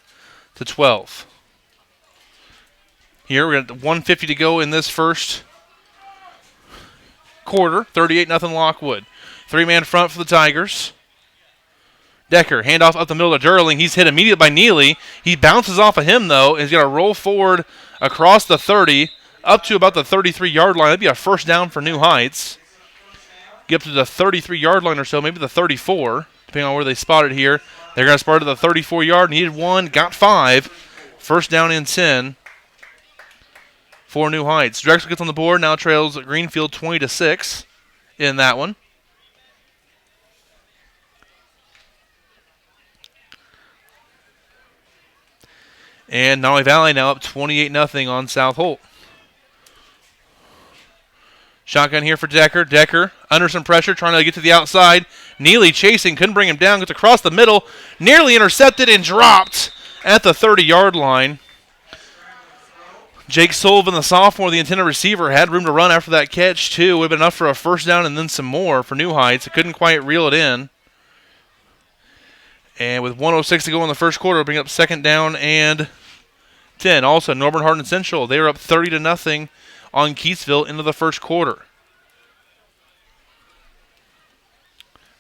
Here we're at 1:50 to go in this first quarter. 38-0 Lockwood. 3-man front for the Tigers. Decker, handoff up the middle to Durling. He's hit immediately by Neely. He bounces off of him, though, and he's got to roll forward across the 30, up to about the 33-yard line. That'd be a 1st down for New Heights. Get up to the 33-yard line or so, maybe the 34, depending on where they spot it here. They're going to spot at the 34-yard. Needed 1, got 5. 1st down and 10 for New Heights. Drexel gets on the board, now trails Greenfield 20-6 in that one. And Nottoway Valley now up 28-0 on South Holt. Shotgun here for Decker. Decker under some pressure, trying to get to the outside. Neely chasing, couldn't bring him down. Gets across the middle, nearly intercepted and dropped at the 30-yard line. Jake Sullivan, the sophomore, the intended receiver, had room to run after that catch, too. Would have been enough for a 1st down and then some more for New Heights. It couldn't quite reel it in. And with 1:06 to go in the first quarter, bring up 2nd down and 10. Also, Norburn Hardin Central, they were up 30-0 on Keatsville into the first quarter.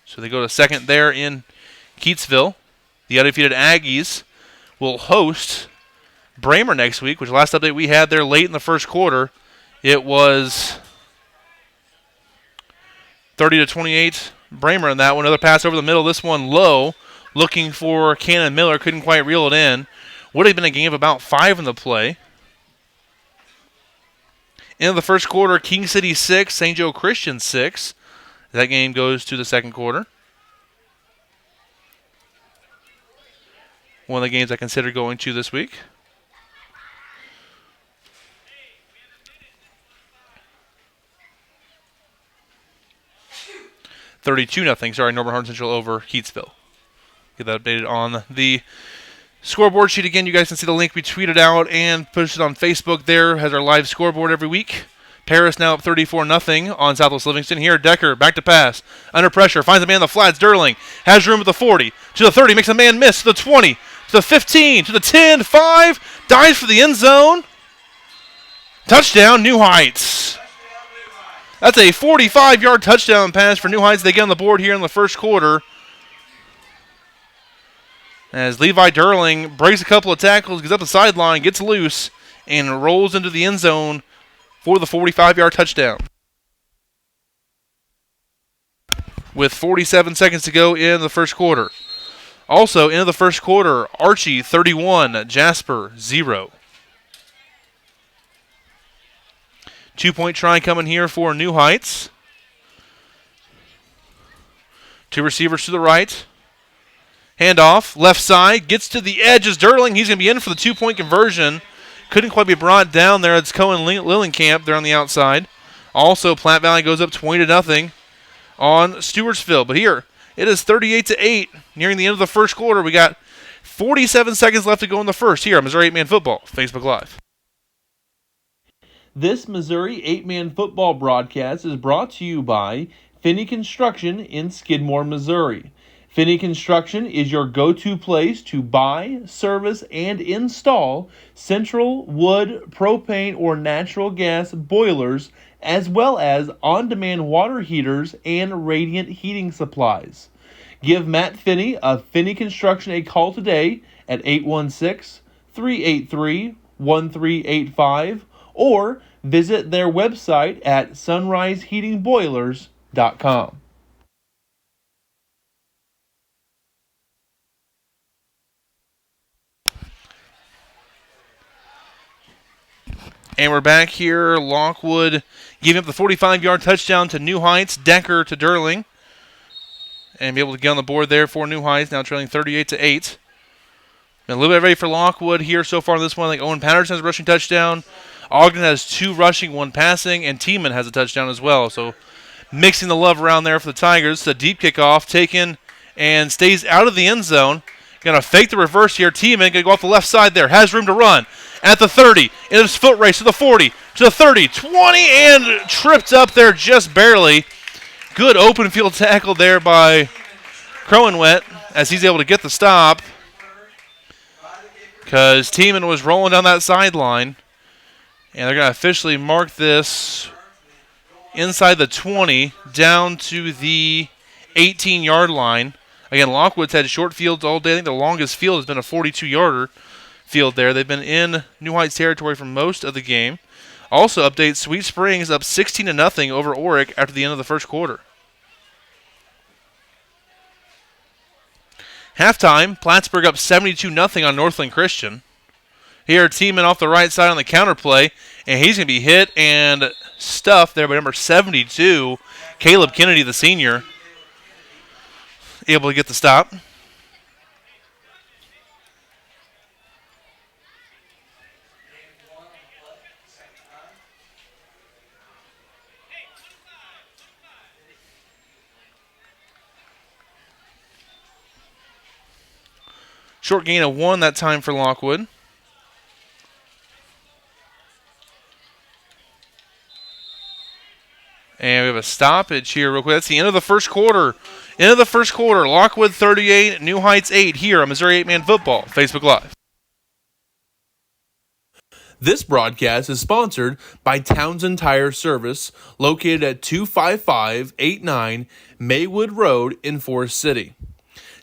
So they go to 2nd there in Keatsville. The undefeated Aggies will host Bramer next week, which last update we had there late in the first quarter, it was 30-28 Bramer in that one. Another pass over the middle. This one low, looking for Cannon Miller. Couldn't quite reel it in. Would have been a game of about 5 in the play. Into the first quarter, King City 6, St. Joe Christian 6. That game goes to the second quarter. One of the games I consider going to this week. $32-0. Sorry, Norburn Hardin Central over Keatsville. Get that updated on the Scoreboard sheet again, you guys can see the link we tweeted out and posted on Facebook there, has our live scoreboard every week. Paris now up 34-0 on Southwest Livingston. Here, Decker, back to pass. Under pressure, finds a man in the flats. Derling has room at the 40. To the 30, makes a man miss. To the 20, to the 15, to the 10, 5. Dives for the end zone. Touchdown, New Heights. That's a 45-yard touchdown pass for New Heights. They get on the board here in the first quarter. As Levi Derling breaks a couple of tackles, gets up the sideline, gets loose, and rolls into the end zone for the 45-yard touchdown. With 47 seconds to go in the first quarter. Also, into the first quarter, Archie 31, Jasper 0. 2-point try coming here for New Heights. Two receivers to the right. Handoff, left side, gets to the edge as Derling. He's going to be in for the 2-point conversion. Couldn't quite be brought down there. It's Cohen Lillenkamp there on the outside. Also, Platte Valley goes up 20-0 on Stewartsville. But here, it is 38-8, nearing the end of the first quarter. We got 47 seconds left to go in the first here on Missouri 8-Man Football, Facebook Live. This Missouri 8-Man Football broadcast is brought to you by Finney Construction in Skidmore, Missouri. Finney Construction is your go-to place to buy, service, and install central wood, propane, or natural gas boilers, as well as on-demand water heaters and radiant heating supplies. Give Matt Finney of Finney Construction a call today at 816-383-1385 or visit their website at sunriseheatingboilers.com. And we're back here. Lockwood giving up the 45-yard touchdown to New Heights. Decker to Derling. And be able to get on the board there for New Heights, now trailing 38-8. Been a little bit ready for Lockwood here so far in this one. Like Owen Patterson has a rushing touchdown. Ogden has 2 rushing, 1 passing, and Tiemann has a touchdown as well. So mixing the love around there for the Tigers. It's a deep kickoff taken and stays out of the end zone. Going to fake the reverse here. Tiemann going to go off the left side there. Has room to run. At the 30, in his foot race to the 40, to the 30, 20, and tripped up there just barely. Good open field tackle there by Crowenwet as he's able to get the stop because Tiemann was rolling down that sideline. And they're going to officially mark this inside the 20 down to the 18-yard line. Again, Lockwood's had short fields all day. I think the longest field has been a 42-yarder. Field there. They've been in New Heights territory for most of the game. Also update, Sweet Springs up 16-0 over Orick after the end of the first quarter. Halftime, Plattsburgh up 72-0 on Northland Christian. Here, Tiemann off the right side on the counter play, and he's going to be hit and stuffed there by number 72, Caleb Kennedy, the senior, able to get the stop. Short gain of 1 that time for Lockwood. And we have a stoppage here real quick. That's the end of the first quarter. End of the first quarter. Lockwood 38, New Heights 8 here on Missouri 8-Man Football, Facebook Live. This broadcast is sponsored by Townsend Tire Service, located at 25589 Maywood Road in Forest City.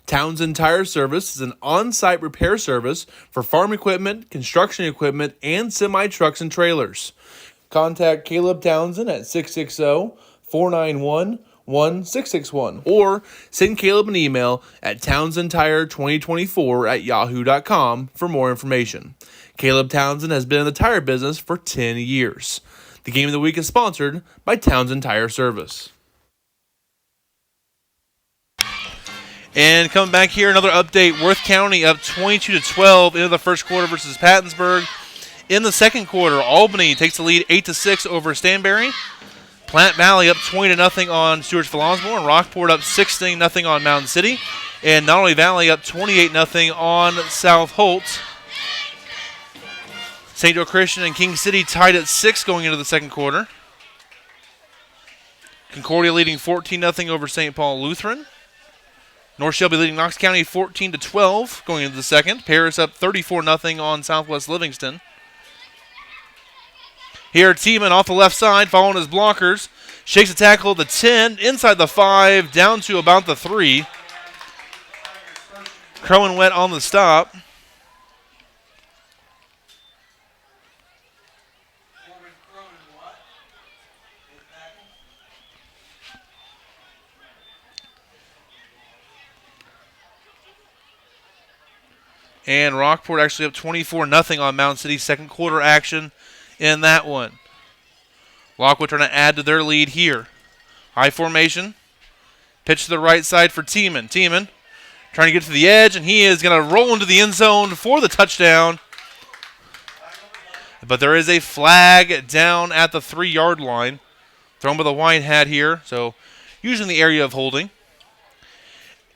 Townsend Tire Service is an on-site repair service for farm equipment, construction equipment, and semi-trucks and trailers. Contact Caleb Townsend at 660-491-1661 or send Caleb an email at townsendtire2024@yahoo.com for more information. Caleb Townsend has been in the tire business for 10 years. The Game of the Week is sponsored by Townsend Tire Service. And coming back here, another update. Worth County up 22-12 into the first quarter versus Pattonsburg. In the second quarter, Albany takes the lead 8-6 over Stanberry. Platte Valley up 20-0 on Stewartsville Osborne. Rockport up 6-0 on Mountain City. And not only Valley up 28-0 on South Holt. St. Joe Christian and King City tied at 6 going into the second quarter. Concordia leading 14-0 over St. Paul Lutheran. North Shelby leading Knox County 14-12 going into the second. Paris up 34-0 on Southwest Livingston. Here, Tiemann off the left side, following his blockers. Shakes a tackle at the 10, inside the 5, down to about the 3. Crowan wet on the stop. And Rockport actually up 24-0 on Mountain City. Second quarter action in that one. Lockwood trying to add to their lead here. High formation. Pitch to the right side for Tiemann. Tiemann trying to get to the edge, and he is going to roll into the end zone for the touchdown. But there is a flag down at the 3-yard line. Thrown by the white hat here, so usually in the area of holding.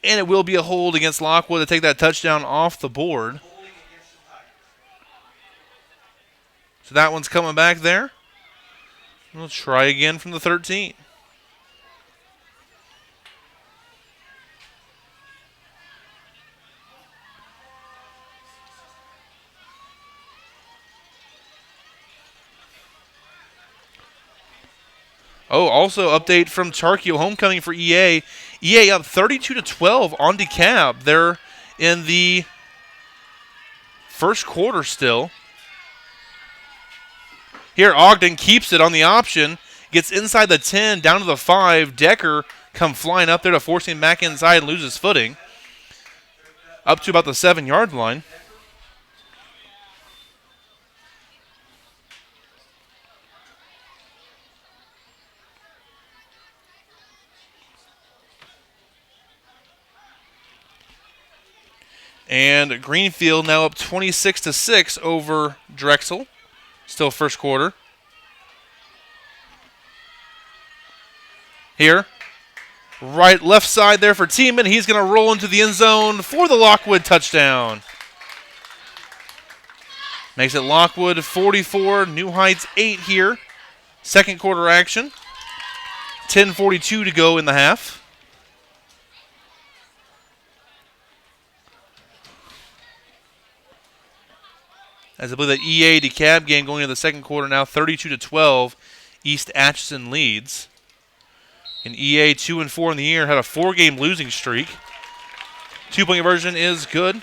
And it will be a hold against Lockwood to take that touchdown off the board. So that one's coming back there. We'll try again from the 13. Oh, also update from Charkio, homecoming for EA. EA up 32-12 on DeKalb. They're in the first quarter still. Here, Ogden keeps it on the option. Gets inside the 10, down to the 5. Decker come flying up there to force him back inside and loses footing. Up to about the 7-yard line. And Greenfield now up 26-6 over Drexel. Still first quarter. Here. Left side there for Tiemann. He's going to roll into the end zone for the Lockwood touchdown. Makes it Lockwood 44, New Heights 8 here. Second quarter action. 10:42 to go in the half. As I believe that EA DeKalb game going into the second quarter now 32-12. East Atchison leads. And EA 2-4 in the year, had a 4-game losing streak. 2-point conversion is good.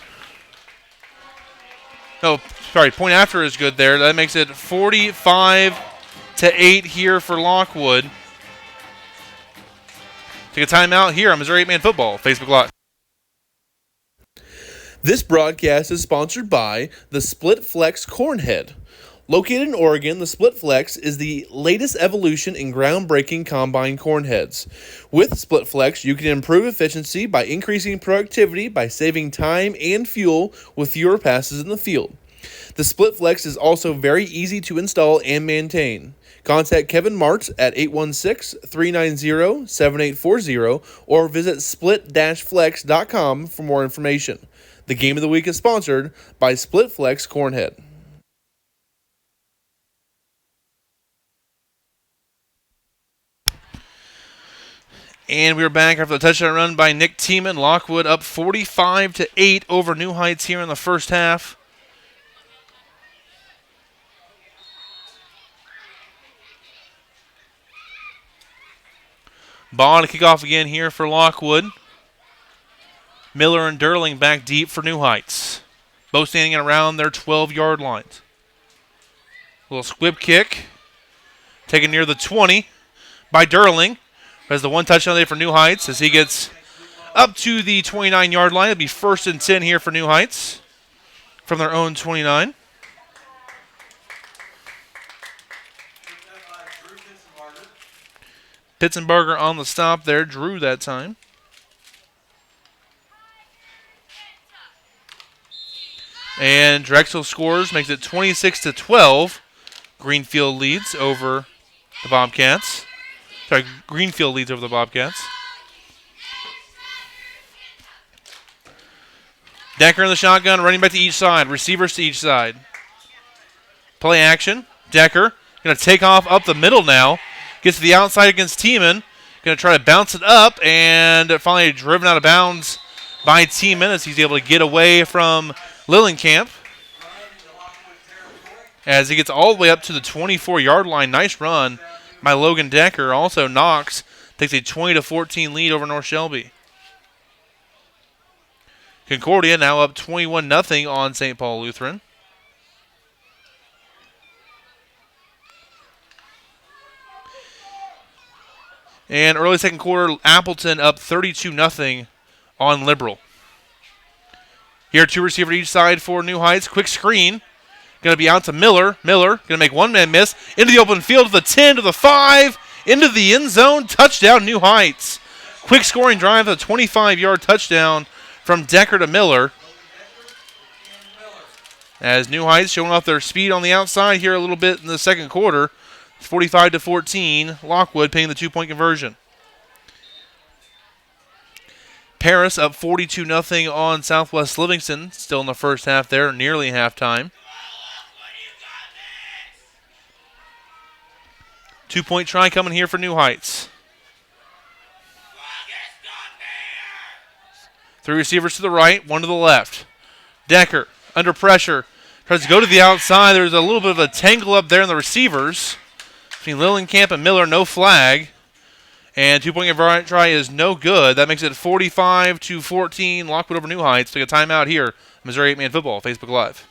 No, sorry, point after is good there. That makes it 45-8 here for Lockwood. Take a timeout here on Missouri 8-Man Football, Facebook Live. This broadcast is sponsored by the Split Flex Cornhead. Located in Oregon, the Split Flex is the latest evolution in groundbreaking combine cornheads. With Split Flex, you can improve efficiency by increasing productivity by saving time and fuel with fewer passes in the field. The Split Flex is also very easy to install and maintain. Contact Kevin Martz at 816-390-7840 or visit split-flex.com for more information. The game of the week is sponsored by Split Flex Cornhead. And we're back after the touchdown run by Nick Tiemann. Lockwood up 45-8 over New Heights here in the first half. Ball to kick off again here for Lockwood. Miller and Durling back deep for New Heights. Both standing around their 12-yard lines. Little squib kick. Taken near the 20 by Durling. Has the one touchdown there for New Heights as he gets up to the 29-yard line. It'll be 1st and 10 here for New Heights from their own 29. Pitzenbarger on the stop there. Drew that time. And Drexel scores, makes it 26-12. Greenfield leads over the Bobcats. Sorry, Greenfield leads over the Bobcats. Decker in the shotgun, running back to each side. Receivers to each side. Play action. Decker going to take off up the middle now. Gets to the outside against Tiemann. Going to try to bounce it up, and finally driven out of bounds by Tiemann as he's able to get away from Lillenkamp. As he gets all the way up to the 24-yard line. Nice run by Logan Decker. Also, Knox takes a 20-14 lead over North Shelby. Concordia now up 21-0 on St. Paul Lutheran. And early second quarter, Appleton up 32-0 on Liberal. Here, two receivers each side for New Heights. Quick screen. Going to be out to Miller. Miller going to make one-man miss. Into the open field to the 10, to the 5. Into the end zone. Touchdown, New Heights. Quick scoring drive, a 25-yard touchdown from Decker to Miller. As New Heights showing off their speed on the outside here a little bit in the second quarter. 45-14. Lockwood paying the 2-point conversion. Paris up 42-0 on Southwest Livingston. Still in the first half there, nearly halftime. 2-point try coming here for New Heights. Three receivers to the right, one to the left. Decker under pressure. Tries to go to the outside. There's a little bit of a tangle up there in the receivers. Between Lillenkamp and Miller, no flag. And 2-point try is no good. That makes it 45-14. Lockwood over New Heights. Take a timeout here. Missouri 8-Man Football, Facebook Live.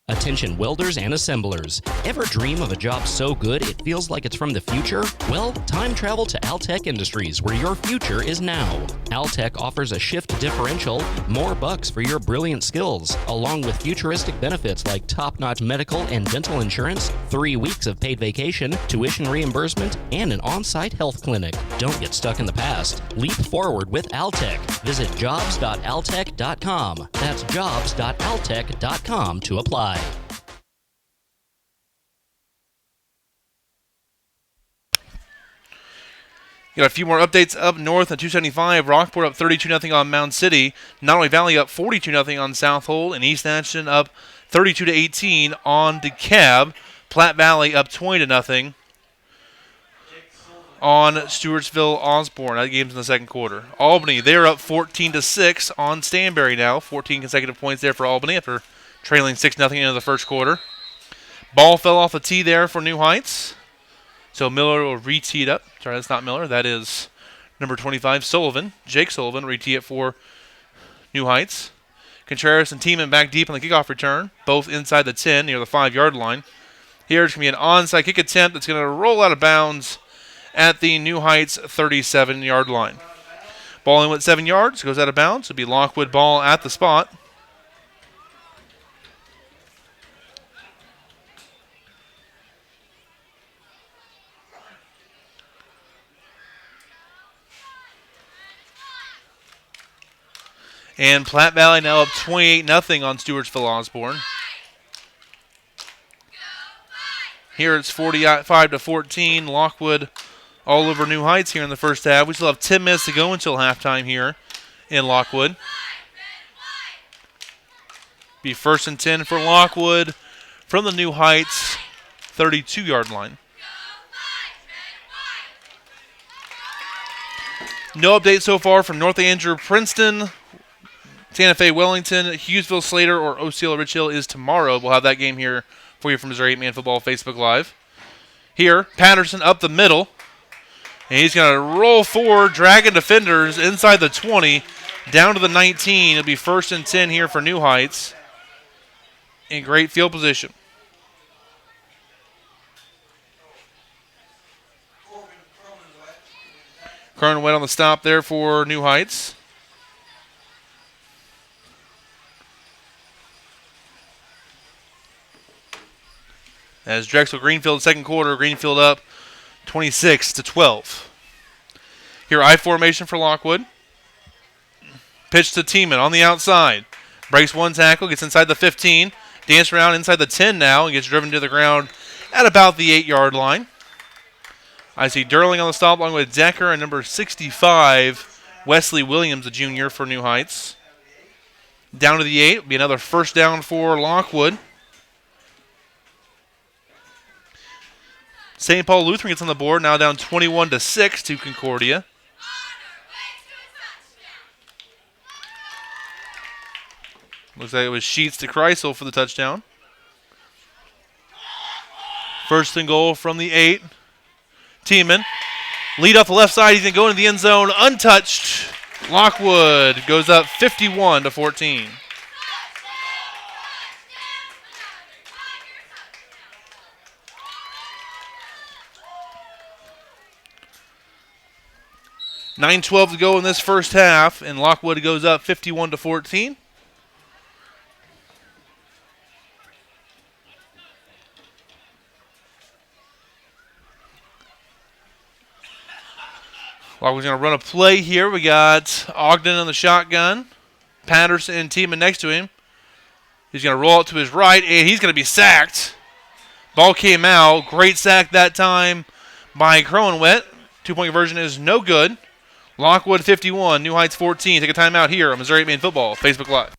Attention welders and assemblers. Ever dream of a job so good it feels like it's from the future? Well, time travel to Altech Industries, where your future is now. Altech offers a shift differential, more bucks for your brilliant skills, along with futuristic benefits like top-notch medical and dental insurance, 3 weeks of paid vacation, tuition reimbursement, and an on-site health clinic. Don't get stuck in the past. Leap forward with Altech. Visit jobs.altech.com. That's jobs.altech.com to apply. Got a few more updates up north on 275. Rockport up 32-0 on Mound City. Nottoway Valley up 42-0 on Southold. And East Ashton up 32-18 on DeKalb. Platte Valley up 20-0 on Stewartsville Osborne. That game's in the second quarter. Albany, they're up 14-6 on Stanberry now. 14 consecutive points there for Albany after trailing 6-0 into the first quarter. Ball fell off the tee there for New Heights. So Miller will re-tee it up. Sorry, that's not Miller. That is number 25, Sullivan. Jake Sullivan re-tee it for New Heights. Contreras and Tiemann back deep on the kickoff return. Both inside the 10 near the 5-yard line. Here's going to be an onside kick attempt that's going to roll out of bounds at the New Heights 37-yard line. Ball in with 7 yards. Goes out of bounds. It'll be Lockwood ball at the spot. And Platte Valley now up 28-0 on Stewartsville Osborne. Here it's 45-14. Lockwood all over New Heights here in the first half. We still have 10 minutes to go until halftime here in Lockwood. Be 1st and 10 for Lockwood from the New Heights 32-yard line. No update so far from North Andrew Princeton. Santa Fe Wellington, Hughesville Slater, or Osceola Rich Hill is tomorrow. We'll have that game here for you from Missouri 8-Man Football Facebook Live. Here, Patterson up the middle. And he's going to roll forward, dragging defenders inside the 20, down to the 19. It'll be 1st and 10 here for New Heights. In great field position. Cronin went on the stop there for New Heights. As Drexel Greenfield, second quarter, Greenfield up 26-12. Here, I formation for Lockwood. Pitch to Tiemann on the outside. Breaks one tackle, gets inside the 15. Dance around inside the 10 now and gets driven to the ground at about the 8-yard line. I see Durling on the stop along with Decker and number 65, Wesley Williams, a junior for New Heights. Down to the 8. It'll be another first down for Lockwood. St. Paul Lutheran gets on the board, now down 21-6 to Concordia. Looks like it was Sheets to Kreisel for the touchdown. First and goal from the 8. Tiemann. Lead off the left side. He's going to go into the end zone untouched. Lockwood goes up 51-14. $9:12 to go in this first half, and Lockwood goes up 51-14. Lockwood's going to run a play here. We got Ogden on the shotgun. Patterson and Tiemann next to him. He's going to roll out to his right, and he's going to be sacked. Ball came out. Great sack that time by Crowenwet. 2-point conversion is no good. Lockwood 51, New Heights 14. Take a timeout here on Missouri 8-Man Football Facebook Live.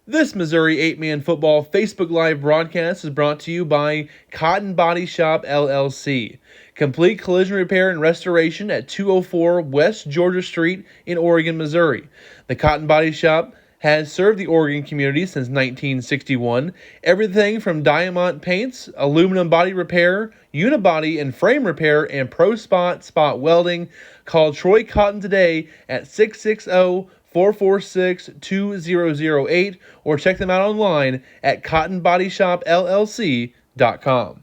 This Missouri 8-Man Football Facebook Live broadcast is brought to you by Cotton Body Shop, LLC. Complete collision repair and restoration at 204 West Georgia Street in Oregon, Missouri. The Cotton Body Shop has served the Oregon community since 1961. Everything from diamond paints, aluminum body repair, unibody and frame repair, and pro spot welding. Call Troy Cotton today at 660-446-2008 or check them out online at cottonbodyshopllc.com.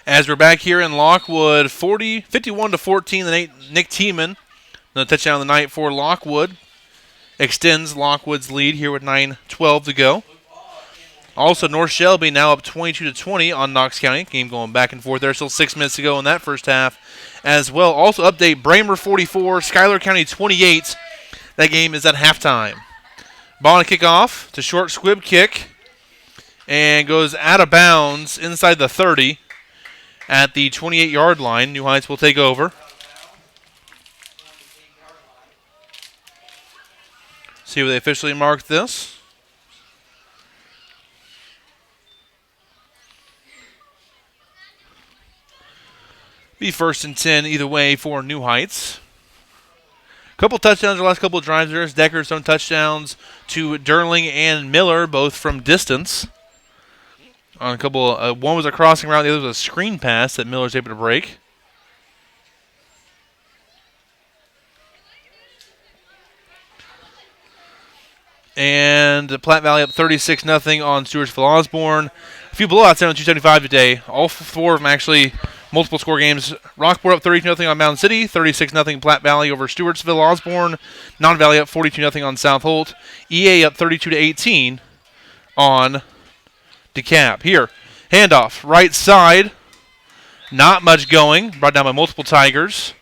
As we're back here in Lockwood, 51-14, Nick Tiemann, the touchdown of the night for Lockwood, extends Lockwood's lead here with 9:12 to go. Also, North Shelby now up 22-20 on Knox County. Game going back and forth there. Still 6 minutes to go in that first half as well. Also, update, Bramer 44, Schuyler County 28. That game is at halftime. Ball and kickoff to short squib kick and goes out of bounds inside the 30. At the 28-yard line, New Heights will take over. See where they officially marked this. Be 1st and 10 either way for New Heights. Couple touchdowns the last couple of drives there. Decker some touchdowns to Derling and Miller, both from distance. On a couple, one was a crossing route, the other was a screen pass that Miller's able to break. And Platte Valley up 36-0 on Stewartsville Osborne. A few blowouts down on 275 today. All 4 of them actually multiple score games. Rockport up 32-0 on Mountain City. 36-0 Platte Valley over Stewartsville Osborne. Non Valley up 42-0 on South Holt. EA up 32-18 on DeKalb. Here, handoff, right side. Not much going. Brought down by multiple Tigers.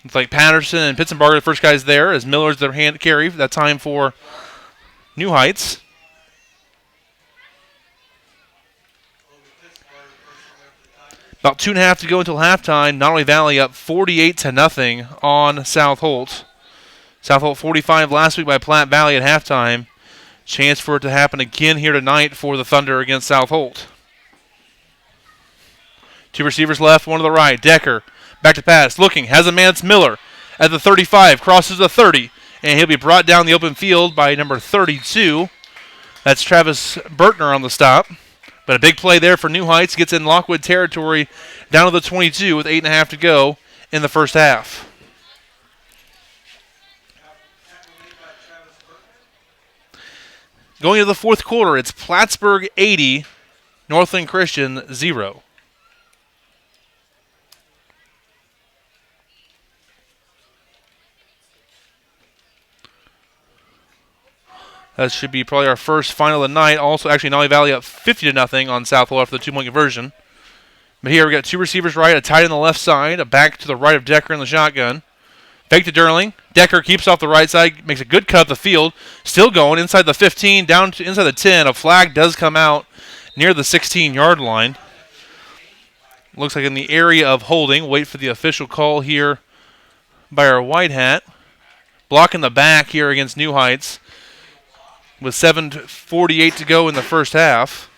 It's like Patterson and Pittsburgh are the first guys there as Miller's their hand carry. That time for New Heights. About 2.5 to go until halftime. Nottoway Valley up 48-0 on South Holt. South Holt 45 last week by Platte Valley at halftime. Chance for it to happen again here tonight for the Thunder against South Holt. 2 receivers left, 1 to the right. Decker back to pass, looking, has a man. It's Miller at the 35, crosses the 30, and he'll be brought down the open field by number 32. That's Travis Bertner on the stop. But a big play there for New Heights. Gets in Lockwood territory down to the 22 with 8.5 to go in the first half. Going into the fourth quarter, it's Plattsburgh 80, Northland Christian 0. That should be probably our first final of the night. Also, actually, Nottoway Valley up 50-0 on South Holt after the 2-point conversion. But here we got two receivers right, a tight on the left side, a back to the right of Decker in the shotgun. Fake to Durling. Decker keeps off the right side, makes a good cut of the field. Still going inside the 15, down to inside the 10. A flag does come out near the 16-yard line. Looks like in the area of holding. Wait for the official call here by our white hat. Blocking the back here against New Heights with 7:48 to go in the first half.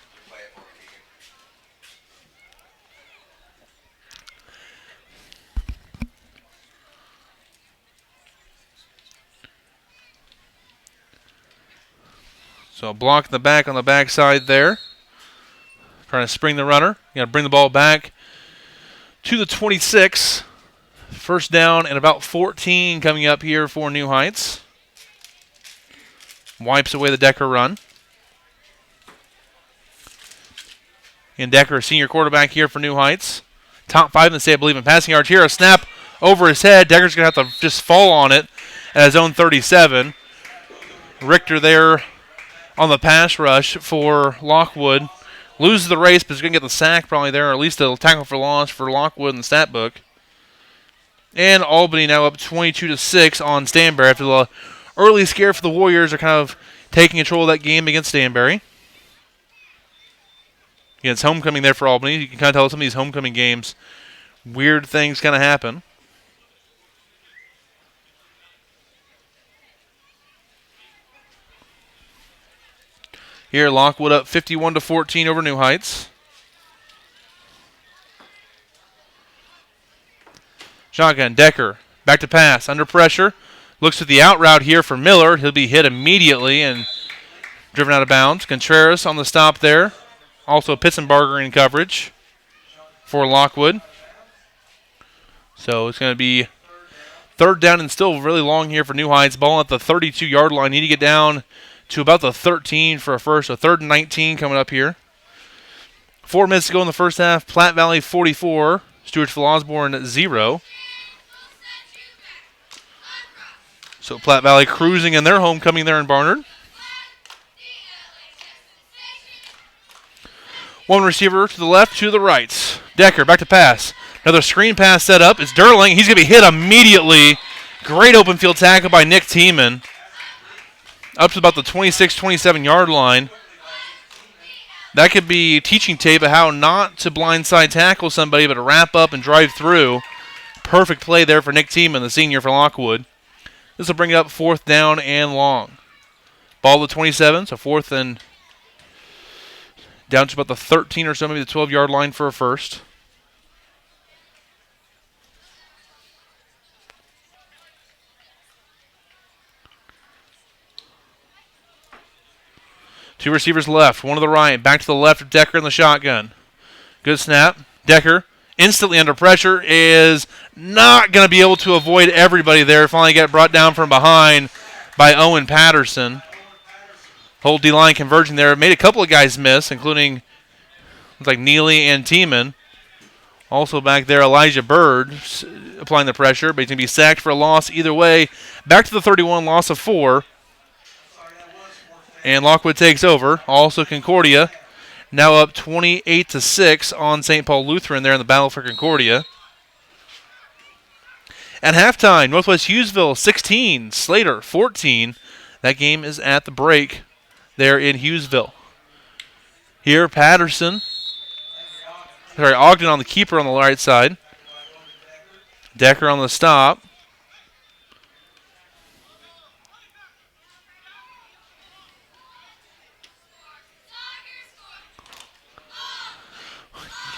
So block the back on the backside there. Trying to spring the runner. You got to bring the ball back to the 26. First down and about 14 coming up here for New Heights. Wipes away the Decker run. And Decker, a senior quarterback here for New Heights. Top 5 in the state, I believe, in passing yards here. A snap over his head. Decker's going to have to just fall on it at his own 37. Richter there on the pass rush for Lockwood. Loses the race, but he's going to get the sack probably there, or at least a tackle for loss for Lockwood in the stat book. And Albany now up 22-6 on Stanberry after the early scare for the Warriors are kind of taking control of that game against Stanberry. Again, it's homecoming there for Albany. You can kind of tell some of these homecoming games, weird things kind of happen. Here, Lockwood up 51-14 over New Heights. Shotgun, Decker, back to pass, under pressure. Looks to the out route here for Miller. He'll be hit immediately and driven out of bounds. Contreras on the stop there. Also Pitzenbarger in coverage for Lockwood. So it's going to be third down and still really long here for New Heights. Ball at the 32-yard line. Need to get down to about the 13 for a first. So 3rd and 19 coming up here. 4 minutes to go in the first half. Platte Valley 44. Stewartsville Osborne 0. So Platte Valley cruising in their homecoming there in Barnard. One receiver to the left, to the right. Decker back to pass. Another screen pass set up. It's Durling. He's going to be hit immediately. Great open field tackle by Nick Tiemann. Up to about the 26, 27-yard line. That could be teaching tape of how not to blindside tackle somebody, but to wrap up and drive through. Perfect play there for Nick Tiemann, the senior for Lockwood. This will bring it up 4th down and long. Ball to 27, so 4th and down to about the 13 or so, maybe the 12-yard line for a first. Two receivers left, one to the right, back to the left of Decker in the shotgun. Good snap. Decker, instantly under pressure, is not going to be able to avoid everybody there. Finally got brought down from behind by Owen Patterson. Whole D-line converging there. Made a couple of guys miss, including looks like Neely and Tiemann. Also back there, Elijah Bird applying the pressure, but he's going to be sacked for a loss either way. Back to the 31, loss of 4. And Lockwood takes over. Also Concordia now up 28-6 on St. Paul Lutheran there in the battle for Concordia. At halftime, Northwest Hughesville 16, Slater 14. That game is at the break there in Hughesville. Here, Ogden on the keeper on the right side. Decker on the stop.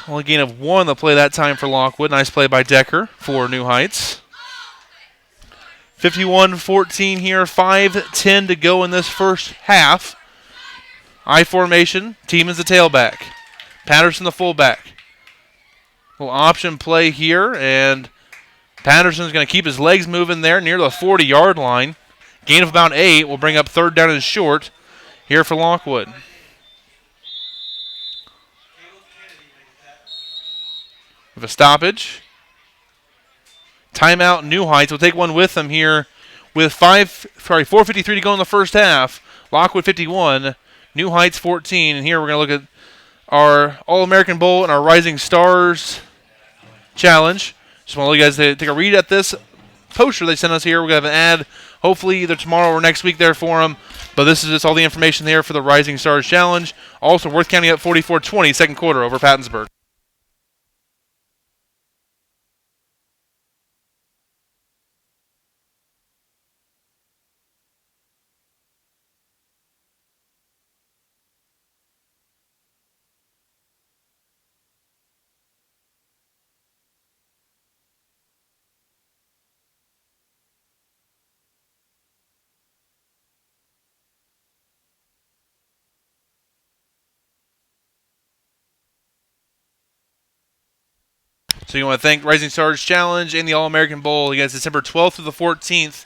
Only gain of 1 on the play that time for Lockwood. Nice play by Decker for New Heights. 51-14 here. 5:10 to go in this first half. I formation. Tiemann's the tailback. Patterson the fullback. Little option play here, and Patterson's going to keep his legs moving there near the 40-yard line. Gain of about 8 will bring up 3rd down and short here for Lockwood. With a stoppage. Timeout, New Heights. We'll take one with them here with 4:53 to go in the first half. Lockwood 51, New Heights 14. And here we're going to look at our All-American Bowl and our Rising Stars Challenge. Just want to let you guys take a read at this poster they sent us here. We're going to have an ad hopefully either tomorrow or next week there for them. But this is just all the information there for the Rising Stars Challenge. Also, Worth County up 44-20, second quarter over Pattonsburg. So you want to thank Rising Stars Challenge and the All-American Bowl. You guys, December 12th through the 14th,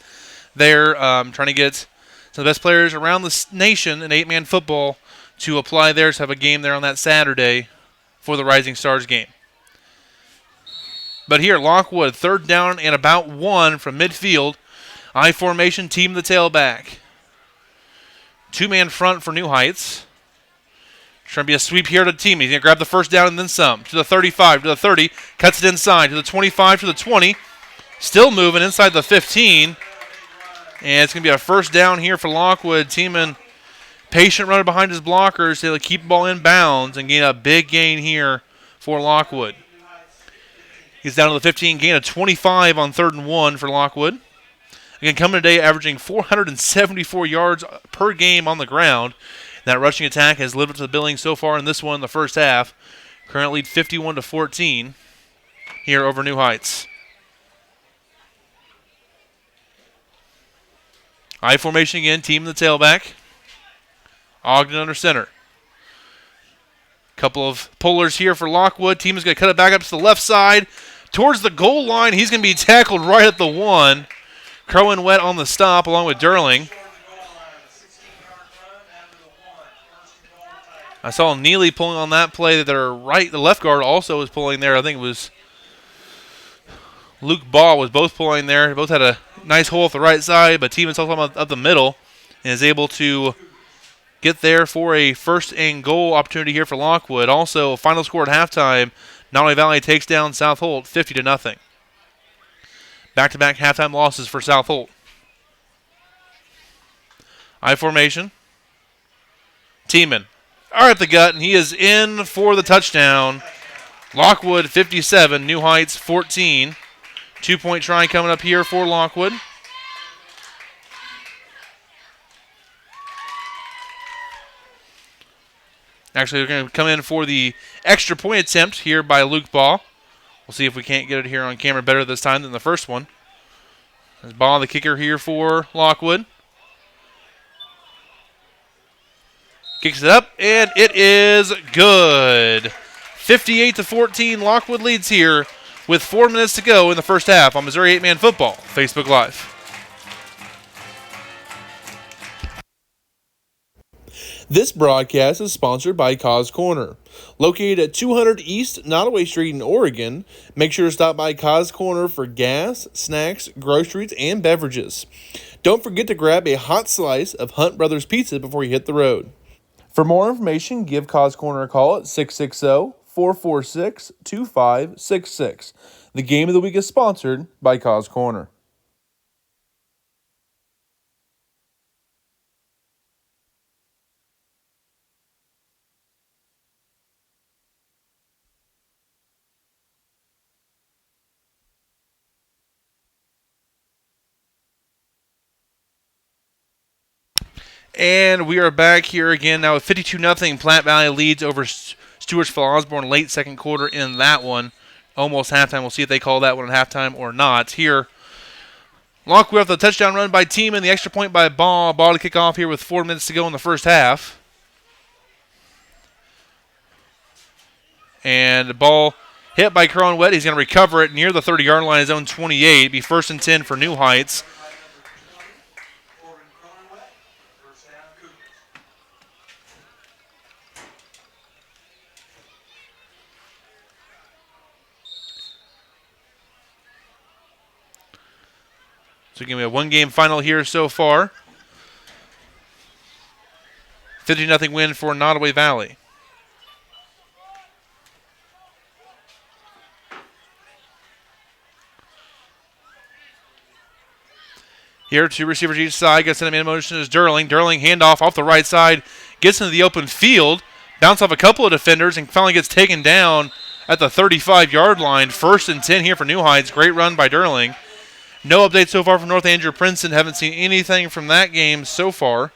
they're trying to get some of the best players around the nation in 8-man football to apply there to have a game there on that Saturday for the Rising Stars game. But here, Lockwood, third down and about 1 from midfield. I formation, team the tailback. 2-man front for New Heights. Trying to be a sweep here to the team. He's going to grab the first down and then some. To the 35, to the 30. Cuts it inside. To the 25, to the 20. Still moving inside the 15. And it's going to be a first down here for Lockwood. Teeman, patient runner behind his blockers. They'll keep the ball in bounds and gain a big gain here for Lockwood. He's down to the 15, gain of 25 on 3rd and 1 for Lockwood. Again, coming today averaging 474 yards per game on the ground. That rushing attack has lived up to the billing so far in this one in the first half. Currently 51-14 here over New Heights. I formation again, team the tailback. Ogden under center. Couple of pullers here for Lockwood. Team is going to cut it back up to the left side. Towards the goal line, he's going to be tackled right at the 1. Crowan wet on the stop along with Durling. I saw Neely pulling on that play. Their right, the left guard also was pulling there. I think it was Luke Ball was both pulling there. They both had a nice hole off the right side, but Teeman took them up the middle and is able to get there for a first and goal opportunity here for Lockwood. Also, final score at halftime, Nolly Valley takes down South Holt 50-0. Back-to-back halftime losses for South Holt. I formation. Teeman. At the gut, and he is in for the touchdown. Lockwood 57, New Heights 14. 2-point try coming up here for Lockwood. Actually, they're going to come in for the extra point attempt here by Luke Ball. We'll see if we can't get it here on camera better this time than the first one. There's Ball, the kicker here for Lockwood. Kicks it up, and it is good. 58-14, Lockwood leads here with 4 minutes to go in the first half on Missouri 8-Man Football, Facebook Live. This broadcast is sponsored by Cause Corner. Located at 200 East Nottoway Street in Oregon, make sure to stop by Cause Corner for gas, snacks, groceries, and beverages. Don't forget to grab a hot slice of Hunt Brothers Pizza before you hit the road. For more information, give Cause Corner a call at 660-446-2566. The game of the week is sponsored by Cause Corner. And we are back here again now with 52-0. Platte Valley leads over Stewartsville Osborne late second quarter in that one. Almost halftime. We'll see if they call that one at halftime or not. Here, Lockwood with the touchdown run by Teeman, the extra point by Ball. Ball to kick off here with 4 minutes to go in the first half. And the ball hit by Crowan Wett. He's going to recover it near the 30-yard line, his own 28. It'd be 1st and 10 for New Heights. So give me a one-game final here so far. 50-0 win for Nottoway Valley. Here, two receivers each side. Gets in a man motion is Durling. Durling handoff off the right side. Gets into the open field. Bounce off a couple of defenders and finally gets taken down at the 35-yard line. 1st and 10 here for New Heights. Great run by Durling. No updates so far from North Andrew Princeton. Haven't seen anything from that game so far.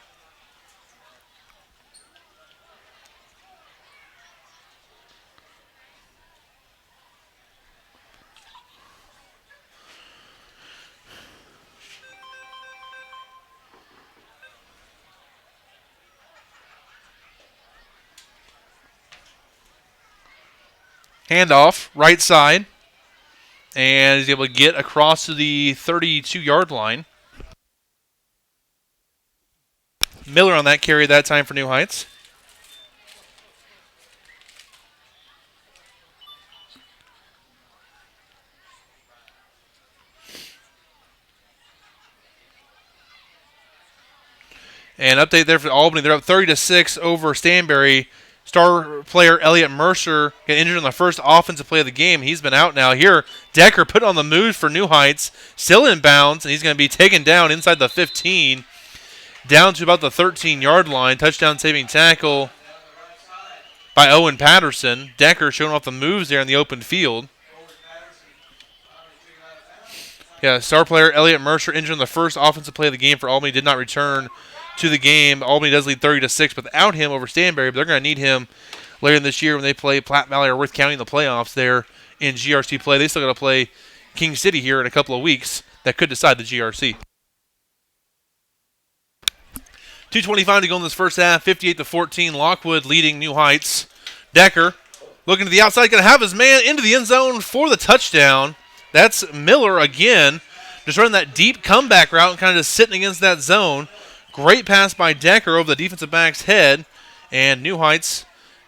Handoff, right side. And he's able to get across to the 32-yard line. Miller on that carry that time for New Heights. And update there for Albany. They're up 30-6 over Stanberry. Star player Elliott Mercer got injured on the first offensive play of the game. He's been out now. Here, Decker put on the move for New Heights. Still in bounds, and he's going to be taken down inside the 15. Down to about the 13-yard line. Touchdown saving tackle by Owen Patterson. Decker showing off the moves there in the open field. Yeah, star player Elliott Mercer injured on the first offensive play of the game for Albany. Did not return to the game. Albany does lead 30-6 without him over Stanberry, but they're going to need him later in this year when they play Platte Valley or Worth County in the playoffs there in GRC play. They still got to play King City here in a couple of weeks. That could decide the GRC. 2:25 to go in this first half. 58-14. Lockwood leading New Heights. Decker looking to the outside, going to have his man into the end zone for the touchdown. That's Miller again, just running that deep comeback route and kind of just sitting against that zone. Great pass by Decker over the defensive back's head. And New Heights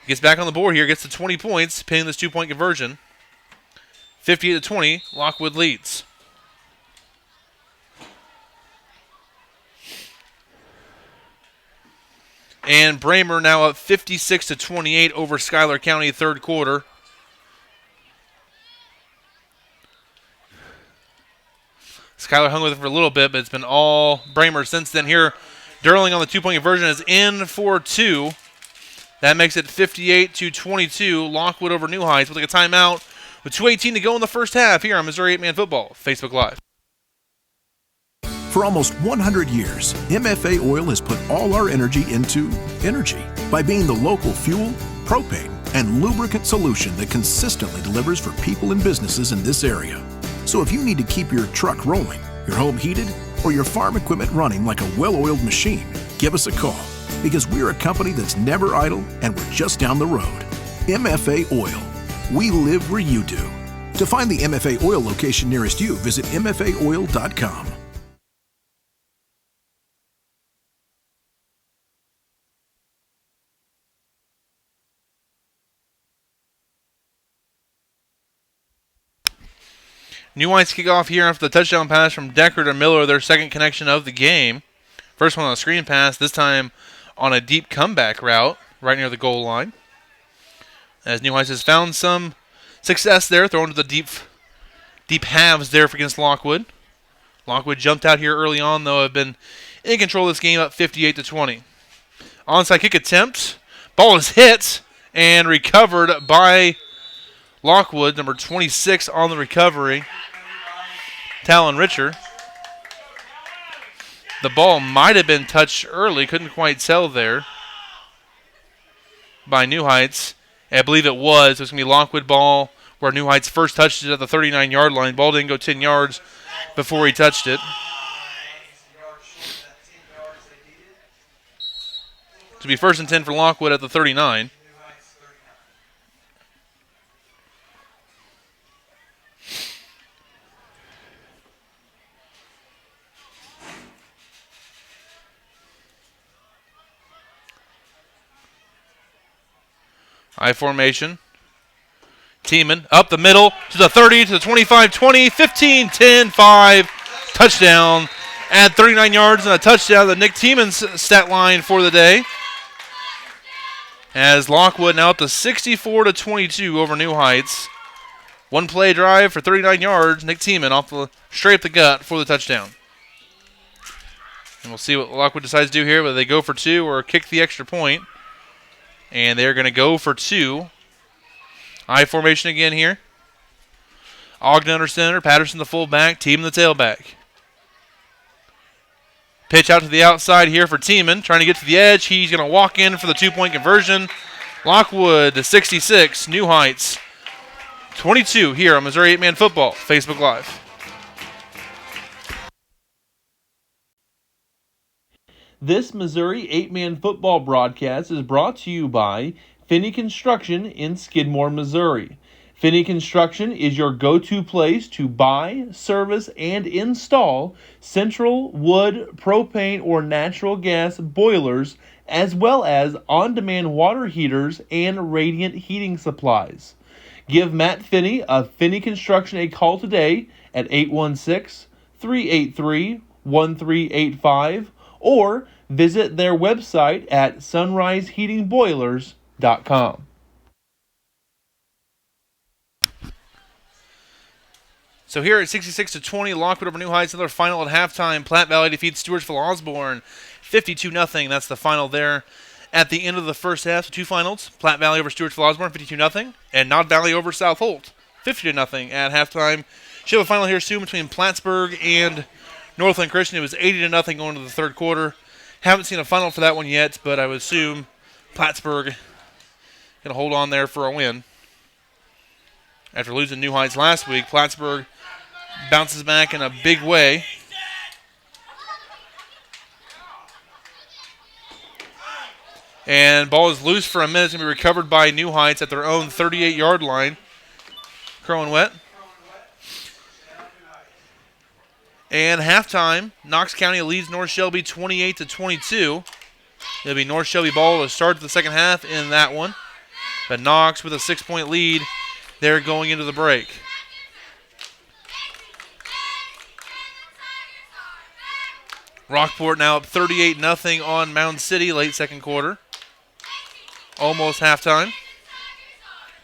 gets back on the board here, gets to 20 points, pinning this 2-point conversion. 58-20, Lockwood leads. And Bramer now up 56-28 over Schuyler County third quarter. Schuyler hung with it for a little bit, but it's been all Bramer since then. Here, Durling on the 2-point conversion is in for 2. That makes it 58-22. Lockwood over New Heights. We'll take a timeout with 2:18 to go in the first half here on Missouri 8-Man Football, Facebook Live. For almost 100 years, MFA Oil has put all our energy into energy by being the local fuel, propane, and lubricant solution that consistently delivers for people and businesses in this area. So if you need to keep your truck rolling, your home heated, or your farm equipment running like a well-oiled machine, give us a call because we're a company that's never idle and we're just down the road. MFA Oil. We live where you do. To find the MFA Oil location nearest you, visit mfaoil.com. New Heights kick off here after the touchdown pass from Decker to Miller, their second connection of the game. First one on a screen pass, this time on a deep comeback route right near the goal line. As New Heights has found some success there, throwing to the deep halves there against Lockwood. Lockwood jumped out here early on, though, have been in control of this game up 58-20. Onside kick attempt. Ball is hit and recovered by Lockwood, number 26 on the recovery. Talon Richer. The ball might have been touched early. Couldn't quite tell there by New Heights. I believe it was. It was going to be Lockwood ball where New Heights first touched it at the 39-yard line. Ball didn't go 10 yards before he touched it. To be first and 10 for Lockwood at the 39. I formation. Tiemann up the middle to the 30, to the 25, 20, 15, 10, 5. Touchdown. Add 39 yards and a touchdown to Nick Tiemann's stat line for the day. As Lockwood now up to 64-22 over New Heights. One play drive for 39 yards. Nick Tiemann straight up the gut for the touchdown. And we'll see what Lockwood decides to do here, whether they go for two or kick the extra point. And they're going to go for two. I formation again here. Ogden under center, Patterson the fullback, Team the tailback. Pitch out to the outside here for Tiemann, trying to get to the edge. He's going to walk in for the two-point conversion. Lockwood to 66, New Heights 22 here on Missouri 8-Man Football, Facebook Live. This Missouri 8-Man Football broadcast is brought to you by Finney Construction in Skidmore, Missouri. Finney Construction is your go-to place to buy, service, and install central, wood, propane, or natural gas boilers, as well as on-demand water heaters and radiant heating supplies. Give Matt Finney of Finney Construction a call today at 816-383-1385 or visit their website at sunriseheatingboilers.com. So here at 66-20, Lockwood over New Heights, another final at halftime. Platte Valley defeats Stewartsville Osborne 52-0. That's the final there at the end of the first half. So two finals, Platte Valley over Stewartsville Osborne 52-0, and Nod Valley over South Holt 50-0 at halftime. Should have a final here soon between Plattsburgh and Northland Christian. It was 80-0 going into the third quarter. Haven't seen a final for that one yet, but I would assume Plattsburgh going to hold on there for a win. After losing New Heights last week, Plattsburgh bounces back in a big way. And ball is loose for a minute. It's going to be recovered by New Heights at their own 38-yard line. Crowing wet. And halftime, Knox County leads North Shelby 28-22. It'll be North Shelby ball to start the second half in that one. But Knox with a 6-point lead there going into the break. Rockport now up 38-0 on Mound City late second quarter. Almost halftime.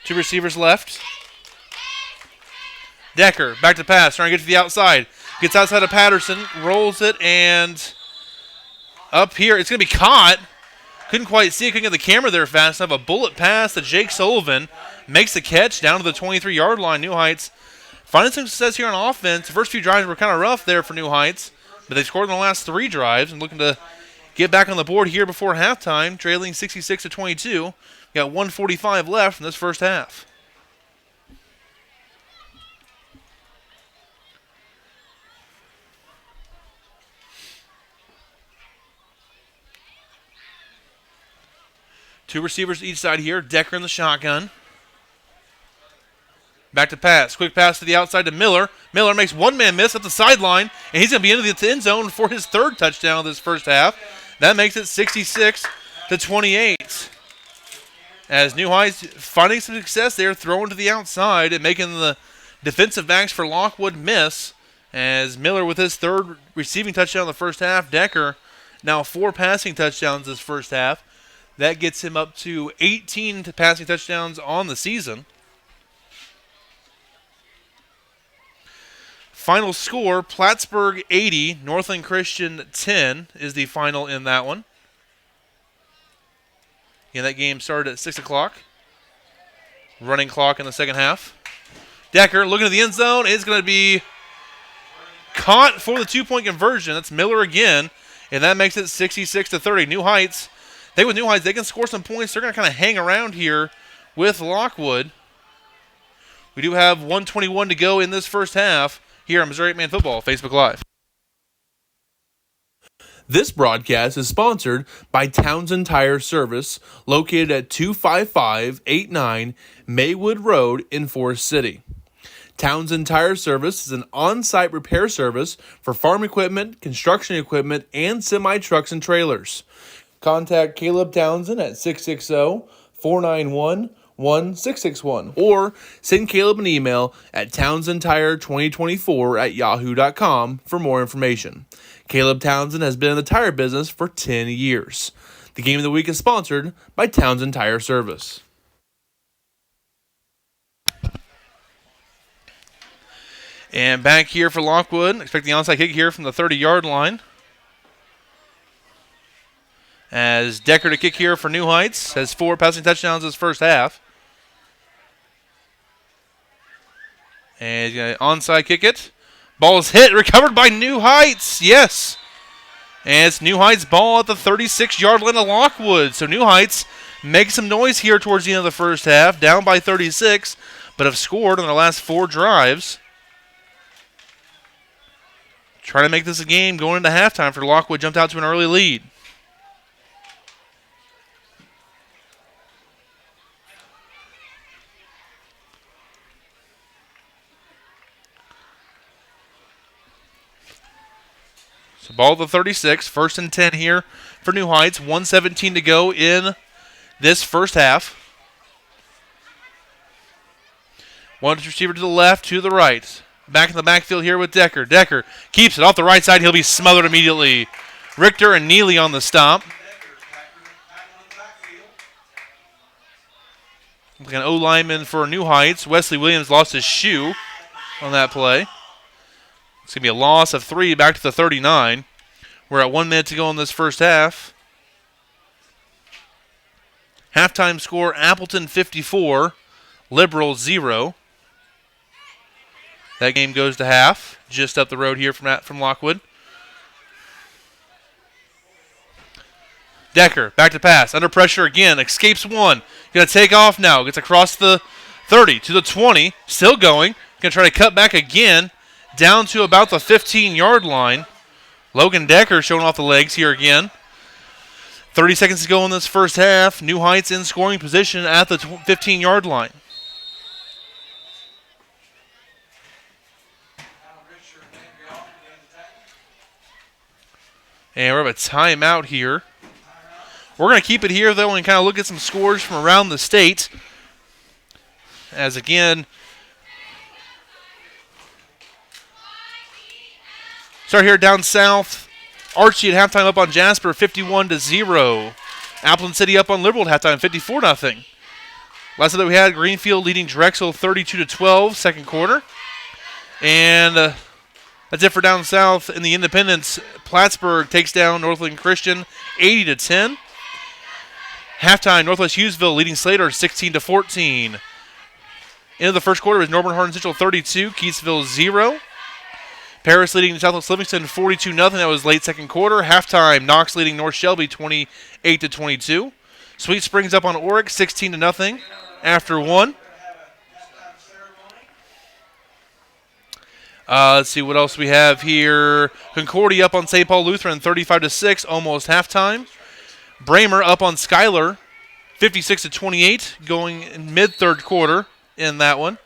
Two receivers left. Decker back to pass, trying to get to the outside. Gets outside of Patterson, rolls it, and up here, it's going to be caught. Couldn't quite see it, couldn't get the camera there fast enough. A bullet pass to Jake Sullivan. Makes the catch down to the 23-yard line. New Heights finding some success here on offense. The first few drives were kind of rough there for New Heights, but they scored in the last three drives and looking to get back on the board here before halftime, trailing 66-22. Got 1:45 left in this first half. Two receivers each side here. Decker in the shotgun. Back to pass. Quick pass to the outside to Miller. Miller makes one-man miss at the sideline, and he's going to be into the end zone for his third touchdown of this first half. That makes it 66-28. As New Heights finding some success there, throwing to the outside and making the defensive backs for Lockwood miss. As Miller with his third receiving touchdown in the first half. Decker now 4 passing touchdowns this first half. That gets him up to 18 passing touchdowns on the season. Final score, Plattsburgh 80, Northland Christian 10 is the final in that one. And that game started at 6 o'clock. Running clock in the second half. Decker looking at the end zone. It's going to be caught for the 2-point conversion. That's Miller again. And that makes it 66-30. New Heights. With New Heights, they can score some points. They're going to kind of hang around here with Lockwood. We do have 1:21 to go in this first half here on Missouri 8-Man Football, Facebook Live. This broadcast is sponsored by Townsend Tire Service, located at 25589 Maywood Road in Forest City. Townsend Tire Service is an on-site repair service for farm equipment, construction equipment, and semi-trucks and trailers. Contact Caleb Townsend at 660-491-1661 or send Caleb an email at townsendtire2024@yahoo.com for more information. Caleb Townsend has been in the tire business for 10 years. The game of the week is sponsored by Townsend Tire Service. And back here for Lockwood. Expect the onside kick here from the 30-yard line. As Decker to kick here for New Heights. Has 4 passing touchdowns this first half. And he's going to onside kick it. Ball is hit, recovered by New Heights. Yes. And it's New Heights ball at the 36-yard line of Lockwood. So New Heights make some noise here towards the end of the first half, down by 36, but have scored on their last 4 drives. Trying to make this a game going into halftime for Lockwood. Jumped out to an early lead. So ball at the 36, 1st and 10 here for New Heights. 1:17 to go in this first half. One receiver to the left, to the right. Back in the backfield here with Decker. Decker keeps it off the right side. He'll be smothered immediately. Richter and Neely on the stop. Like an O-lineman for New Heights. Wesley Williams lost his shoe on that play. It's going to be a loss of 3 back to the 39. We're at 1 minute to go in this first half. Halftime score, Appleton 54, Liberal 0. That game goes to half, just up the road here from Lockwood. Decker, back to pass, under pressure again, escapes one. Going to take off now, gets across the 30 to the 20, still going. Going to try to cut back again, down to about the 15-yard line. Logan Decker showing off the legs here again. 30 seconds to go in this first half. New Heights in scoring position at the 15-yard line. And we have a timeout here. We're going to keep it here, though, and kind of look at some scores from around the state. As, again, start here down south. Archie at halftime up on Jasper, 51-0. Appleton City up on Liberal at halftime, 54-0. Last that we had, Greenfield leading Drexel 32-12, second quarter. And that's it for down south. In the Independence, Plattsburgh takes down Northland Christian 80-10. Halftime, Northwest Hughesville leading Slater 16-14. Into the first quarter is Norman Hardin Central 32, Keatsville 0. Paris leading Southwest Livingston 42-0. That was late second quarter. Halftime, Knox leading North Shelby 28-22. Sweet Springs up on Oryx 16-0 after 1. Let's see what else we have here. Concordia up on St. Paul Lutheran 35-6, almost halftime. Bramer up on Schuyler 56-28, going in mid-third quarter in that one.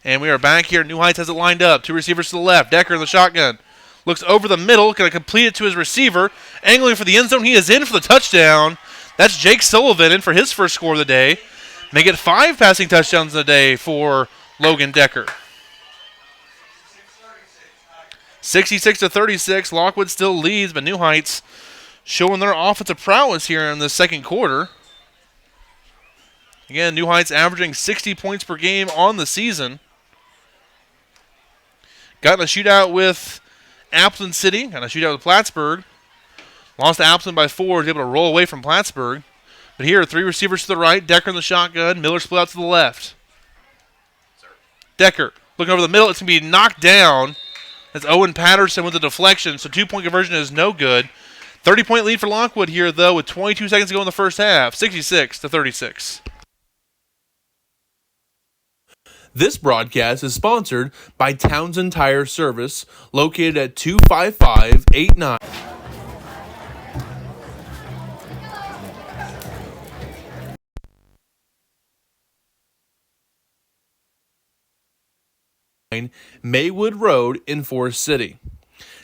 And we are back here. New Heights has it lined up. 2 receivers to the left. Decker in the shotgun. Looks over the middle. Going to complete it to his receiver. Angling for the end zone. He is in for the touchdown. That's Jake Sullivan in for his first score of the day. Make it 5 passing touchdowns a day for Logan Decker. 66-36. Lockwood still leads, but New Heights showing their offensive prowess here in the second quarter. Again, New Heights averaging 60 points per game on the season. Got in a shootout with Appleton City. Got in a shootout with Plattsburgh. Lost to Appleton by 4. Was able to roll away from Plattsburgh. But here, 3 receivers to the right. Decker in the shotgun. Miller split out to the left. Decker looking over the middle. It's going to be knocked down. That's Owen Patterson with the deflection. So 2-point conversion is no good. 30-point lead for Lockwood here, though, with 22 seconds to go in the first half. 66-36. This broadcast is sponsored by Townsend Tire Service, located at 25589. Maywood Road in Forest City.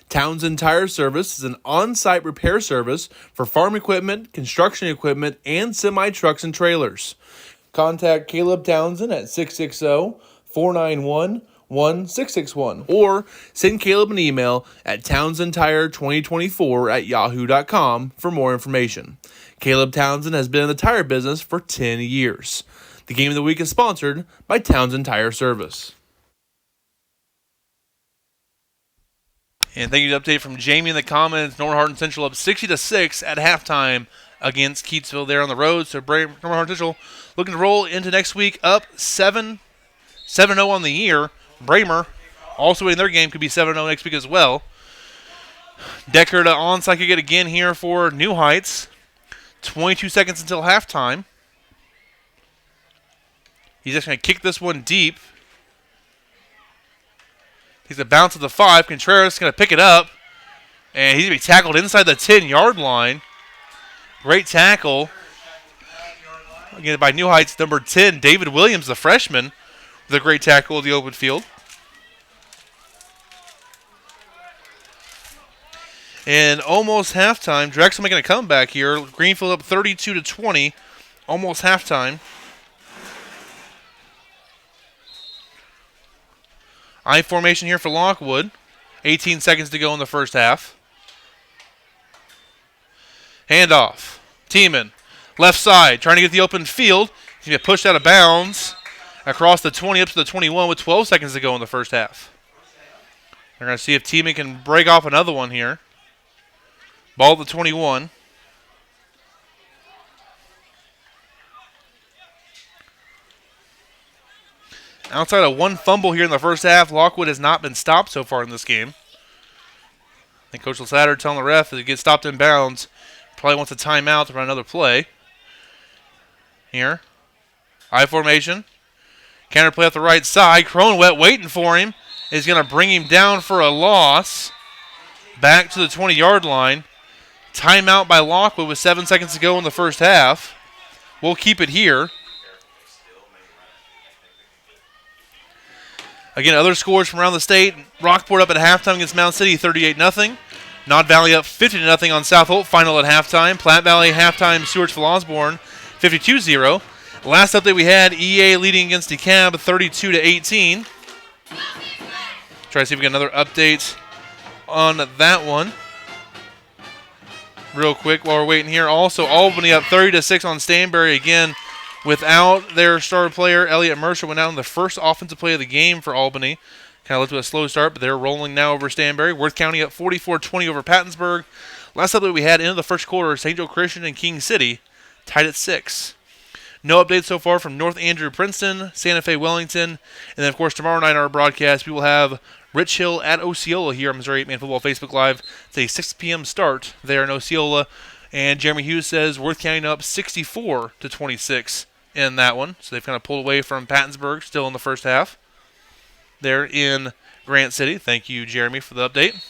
Townsend Tire Service is an on-site repair service for farm equipment, construction equipment, and semi-trucks and trailers. Contact Caleb Townsend at 660-491-1661 or send Caleb an email at townsendtire2024@yahoo.com for more information. Caleb Townsend has been in the tire business for 10 years. The game of the week is sponsored by Townsend Tire Service. And thank you to the update from Jamie in the comments. Norman Hardin Central up 60-6 at halftime against Keatsville there on the road. So Norman Hardin Central looking to roll into next week up 7-0 on the year. Bramer also winning their game, could be 7-0 next week as well. Decker to onside kick it again here for New Heights. 22 seconds until halftime. He's just going to kick this one deep. He's going to bounce to the 5. Contreras going to pick it up. And he's going to be tackled inside the 10-yard line. Great tackle. Again by New Heights, number 10, David Williams, the freshman, with a great tackle of the open field. And almost halftime. Drexel making a comeback here. Greenfield up 32-20. Almost halftime. I formation here for Lockwood. 18 seconds to go in the first half. Handoff. Tiemann. Left side. Trying to get the open field. He's going to get pushed out of bounds. Across the 20 up to the 21 with 12 seconds to go in the first half. They're going to see if Tiemann can break off another one here. Ball at the 21. Outside of one fumble here in the first half, Lockwood has not been stopped so far in this game. I think Coach Lasatter telling the ref that he gets stopped in bounds. Probably wants a timeout to run another play. Here. I formation. Counter play off the right side. Cronenwet waiting for him. Is going to bring him down for a loss. Back to the 20-yard line. Timeout by Lockwood with 7 seconds to go in the first half. We'll keep it here. Again, other scores from around the state. Rockport up at halftime against Mount City, 38-0. Nod Valley up 50-0 on South Holt, final at halftime. Platte Valley halftime, Stewartsville Osborne, 52-0. Last update we had, EA leading against DeKalb, 32-18. Try to see if we get another update on that one. Real quick while we're waiting here. Also, Albany up 30-6 on Stanberry again. Without their star player, Elliott Mercer went out in the first offensive play of the game for Albany. Kind of led to a slow start, but they're rolling now over Stanberry. Worth County up 44-20 over Pattonsburg. Last update we had into the first quarter, St. Joe Christian and King City tied at 6. No updates so far from North Andrew Princeton, Santa Fe Wellington, and then of course tomorrow night on our broadcast we will have Rich Hill at Osceola here on Missouri 8-Man Football Facebook Live. It's a 6 p.m. start there in Osceola. And Jeremy Hughes says Worth County up 64-26 in that one. So they've kind of pulled away from Pattonsburg still in the first half. There in Grant City. Thank you, Jeremy, for the update.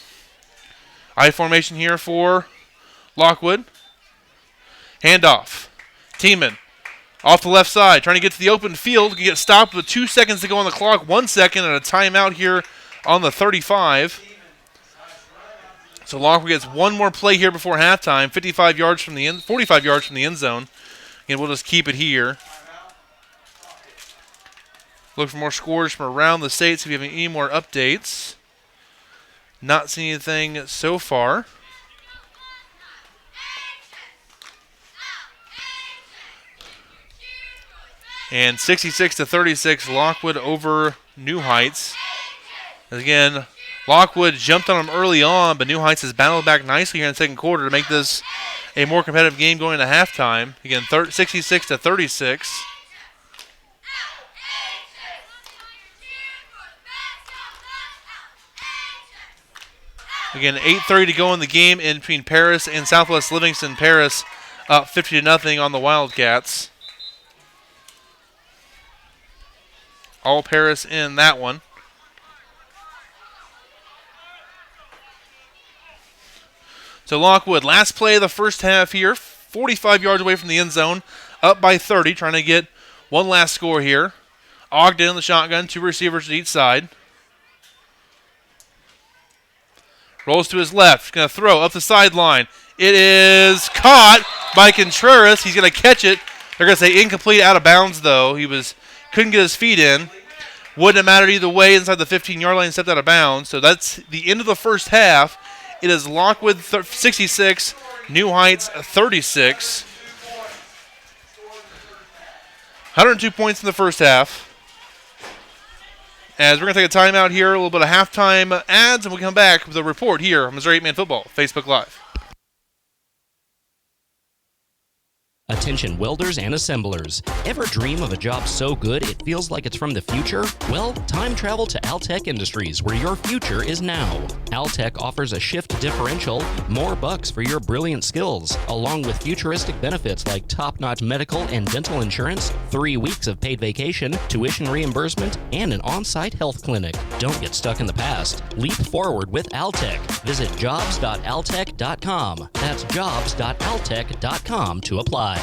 I formation here for Lockwood. Handoff. Tiemann. Off the left side. Trying to get to the open field. Can get stopped with 2 seconds to go on the clock. 1 second and a timeout here on the 35. So Lockwood gets one more play here before halftime. 45 yards from the 45 yards from the end zone. And we'll just keep it here. Look for more scores from around the state, see if we have any more updates. Not seeing anything so far. And 66-36, Lockwood over New Heights. Again, Lockwood jumped on them early on, but New Heights has battled back nicely here in the second quarter to make this a more competitive game going into halftime. Again, 66-36. Again, 8:30 to go in the game in between Paris and Southwest Livingston. Paris up 50-0 on the Wildcats. All Paris in that one. So Lockwood, last play of the first half here, 45 yards away from the end zone, up by 30, trying to get one last score here. Ogden in the shotgun, 2 receivers at each side. Rolls to his left, going to throw up the sideline. It is caught by Contreras. He's going to catch it. They're going to say incomplete, out of bounds though. Couldn't get his feet in. Wouldn't have mattered either way inside the 15-yard line, stepped out of bounds. So that's the end of the first half. It is Lockwood 66, New Heights 36. 102 points in the first half. As we're going to take a timeout here, a little bit of halftime ads, and we'll come back with a report here on Missouri 8-Man Football, Facebook Live. Attention welders and assemblers. Ever dream of a job so good it feels like it's from the future? Well, time travel to Altech Industries, where your future is now. Altech offers a shift differential, more bucks for your brilliant skills, along with futuristic benefits like top-notch medical and dental insurance, 3 weeks of paid vacation, tuition reimbursement, and an on-site health clinic. Don't get stuck in the past. Leap forward with Altech. Visit jobs.altech.com. That's jobs.altech.com to apply.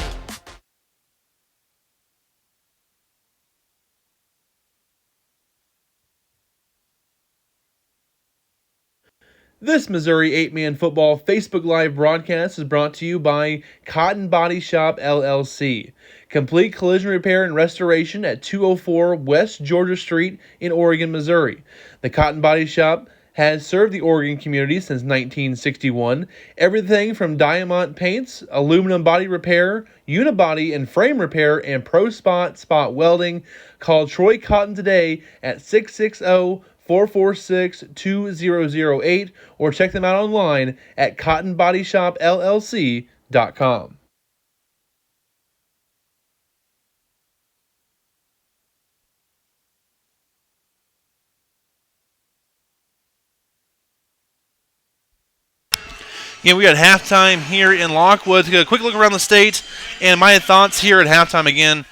This Missouri 8-Man Football Facebook Live broadcast is brought to you by Cotton Body Shop, LLC. Complete collision repair and restoration at 204 West Georgia Street in Oregon, Missouri. The Cotton Body Shop has served the Oregon community since 1961. Everything from diamond paints, aluminum body repair, unibody and frame repair, and pro spot welding. Call Troy Cotton today at 660-446-2008 or check them out online at cottonbodyshopllc.com. Yeah, we got halftime here in Lockwood. Take a quick look around the state and my thoughts here at halftime. Again,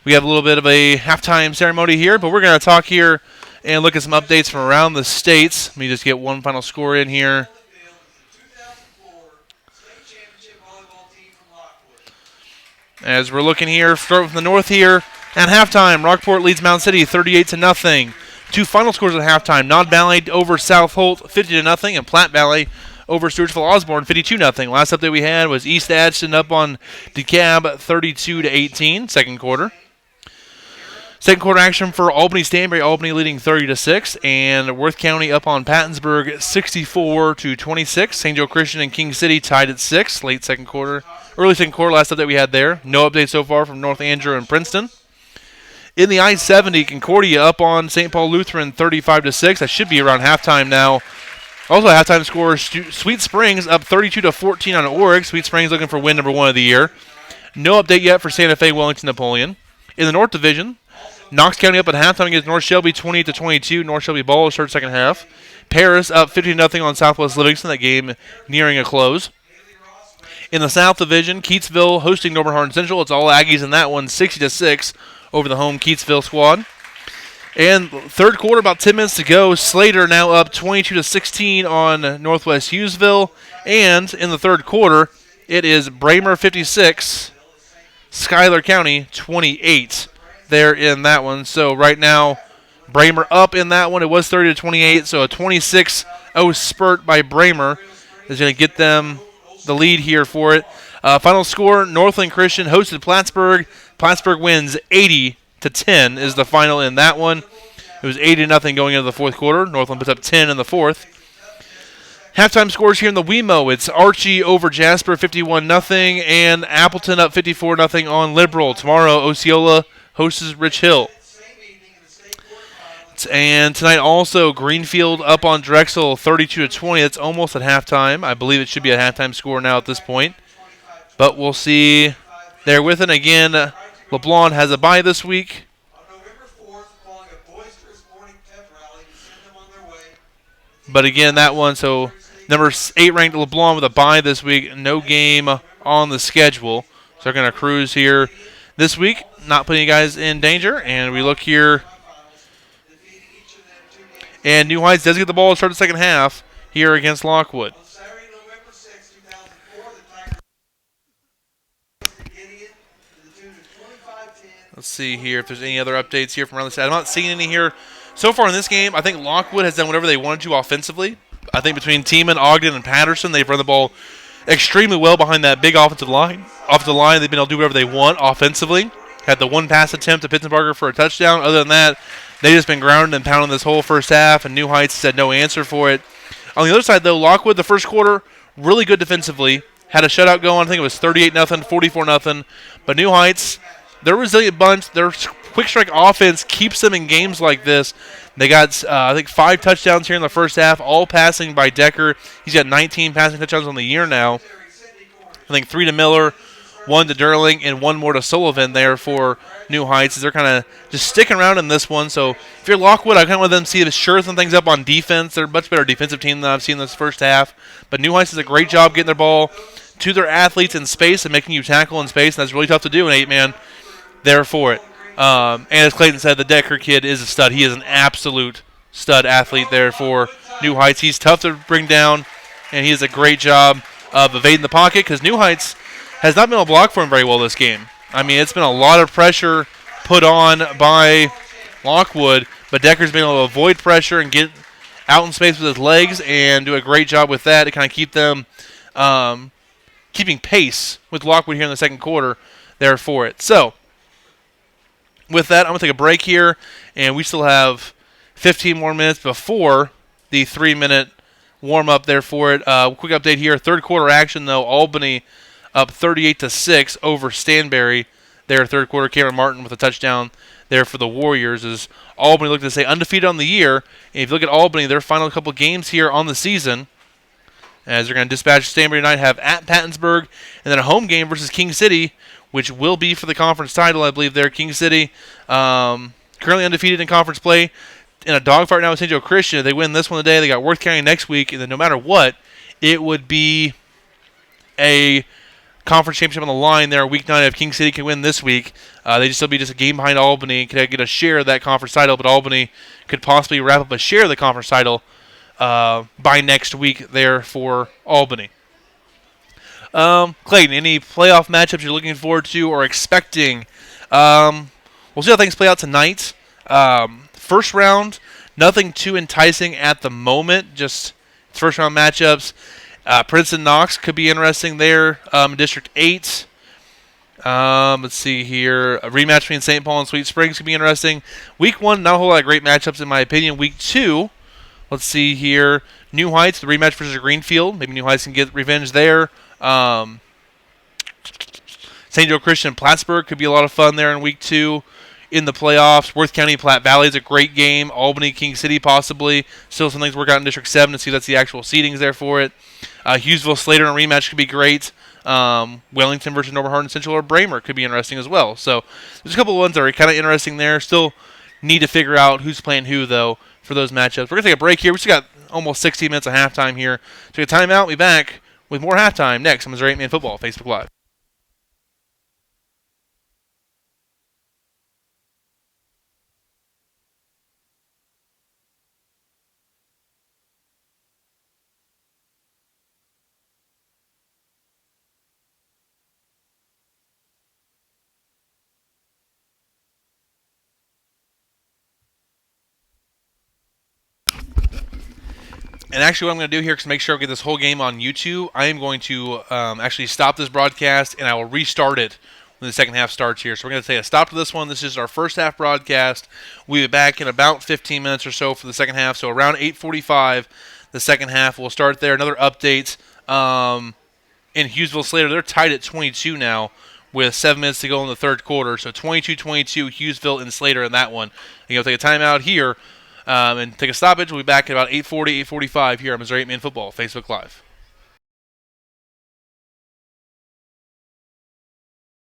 we have a little bit of a halftime ceremony here, but we're going to talk here and look at some updates from around the states. Let me just get one final score in here. As we're looking here, start from the north here. At halftime, Rockport leads Mound City 38-0. Two final scores at halftime: Nod Valley over South Holt 50-0, and Platte Valley over Stewartsville Osborne 52-0. Last update we had was East Adson up on DeKalb 32-18. Second quarter. Second quarter action for Albany Stanberry. Albany leading 30-6, and Worth County up on Pattonsburg 64-26. St. Joe Christian and King City tied at 6. Early second quarter. Last update we had there. No update so far from North Andrew and Princeton. In the I-70, Concordia up on St. Paul Lutheran 35-6. That should be around halftime now. Also, halftime score: Sweet Springs up 32-14 on Oryx. Sweet Springs looking for win number 1 of the year. No update yet for Santa Fe Wellington Napoleon. In the North Division, Knox County up at halftime against North Shelby 28-22. North Shelby ball starts second half. Paris up 50-0 on Southwest Livingston. That game nearing a close. In the South Division, Keatsville hosting Norman Hardin Central. It's all Aggies in that one, 60-6 over the home Keatsville squad. And third quarter, about 10 minutes to go. Slater now up 22-16 on Northwest Hughesville. And in the third quarter, it is Bramer 56, Schuyler County 28 there in that one. So right now, Bramer up in that one. It was 30-28, so a 26-0 spurt by Bramer is going to get them the lead here for it. Final score: Northland Christian hosted Plattsburgh. Plattsburgh wins 80-10 is the final in that one. It was 80-0 going into the fourth quarter. Northland puts up 10 in the fourth. Halftime scores here in the WeMo. It's Archie over Jasper 51-0 and Appleton up 54-0 on Liberal. Tomorrow, Osceola hosts Rich Hill. And tonight also, Greenfield up on Drexel 32-20. That's almost at halftime. I believe it should be a halftime score now at this point. But we'll see there with it. Again, LeBlanc has a bye this week. But again, that one, so number 8 ranked LeBlanc with a bye this week. No game on the schedule. So they're going to cruise here this week, not putting you guys in danger. And we look here. And New Heights does get the ball to start the second half here against Lockwood. Let's see here if there's any other updates here from around the side. I'm not seeing any here. So far in this game, I think Lockwood has done whatever they wanted to offensively. I think between Tiemann, Ogden, and Patterson, they've run the ball extremely well behind that big offensive line. They've been able to do whatever they want offensively. Had the one pass attempt to Pittsburgher for a touchdown. Other than that, they've just been grounding and pounding this whole first half, and New Heights had no answer for it. On the other side, though, Lockwood, the first quarter, really good defensively. Had a shutout going. I think it was 38-0, 44-0. But New Heights, they're a resilient bunch. They're quick quick strike offense keeps them in games like this. They got, I think, 5 touchdowns here in the first half, all passing by Decker. He's got 19 passing touchdowns on the year now. I think 3 to Miller, 1 to Durling, and 1 more to Sullivan there for New Heights. They're kind of just sticking around in this one. So if you're Lockwood, I kind of want them to see sure some things up on defense. They're a much better defensive team than I've seen this first half. But New Heights does a great job getting their ball to their athletes in space and making you tackle in space, and that's really tough to do in 8-man. There for it. And as Clayton said, the Decker kid is a stud. He is an absolute stud athlete there for New Heights. He's tough to bring down, and he does a great job of evading the pocket because New Heights has not been able to block for him very well this game. I mean, it's been a lot of pressure put on by Lockwood, but Decker's been able to avoid pressure and get out in space with his legs and do a great job with that to kind of keep them keeping pace with Lockwood here in the second quarter there for it. So, with that, I'm going to take a break here, and we still have 15 more minutes before the 3-minute warm-up there for it. Quick update here. Third quarter action, though. Albany up 38-6 over Stanberry there. Third quarter, Cameron Martin with a touchdown there for the Warriors as Albany looked to stay undefeated on the year. And if you look at Albany, their final couple games here on the season, as they're going to dispatch Stanberry tonight, have at Pattonsburg, and then a home game versus King City, which will be for the conference title, I believe, there. King City, currently undefeated in conference play, in a dogfight now with St. Joe Christian. If they win this one today, they got Worth County next week, and then no matter what, it would be a conference championship on the line there. Week 9, if King City can win this week, they'd still be just a game behind Albany, could get a share of that conference title, but Albany could possibly wrap up a share of the conference title by next week there for Albany. Clayton, any playoff matchups you're looking forward to or expecting? We'll see how things play out tonight. First round, nothing too enticing at the moment, just first round matchups. Princeton Knox could be interesting there in District 8. Let's see here. A rematch between St. Paul and Sweet Springs could be interesting. Week 1, not a whole lot of great matchups in my opinion. Week 2, let's see here. New Heights, the rematch versus Greenfield. Maybe New Heights can get revenge there. St. Joe Christian and Plattsburgh could be a lot of fun there in Week 2 in the playoffs. Worth County Platte Valley is a great game. Albany, King City possibly. Still some things to work out in District 7 to see that's the actual seedings there for it. Hughesville Slater in a rematch could be great. Wellington versus Norman Hardin Central or Bramer could be interesting as well. So there's a couple of ones that are kind of interesting there. Still need to figure out who's playing who, though, for those matchups. We're going to take a break here. We still got almost 60 minutes of halftime here. Take a timeout. We'll be back with more halftime next on Missouri 8-Man Football Facebook Live. And actually what I'm going to do here, to make sure I get this whole game on YouTube, I am going to actually stop this broadcast, and I will restart it when the second half starts here. So we're going to say a stop to this one. This is our first half broadcast. We'll be back in about 15 minutes or so for the second half. So around 8:45, the second half. We'll start there. Another update in Hughesville Slater. They're tied at 22 now with 7 minutes to go in the third quarter. So 22-22, Hughesville and Slater in that one. And you'll take a timeout here. And take a stoppage. We'll be back at about 8:40, 8:45 here on Missouri 8-Man Football Facebook Live.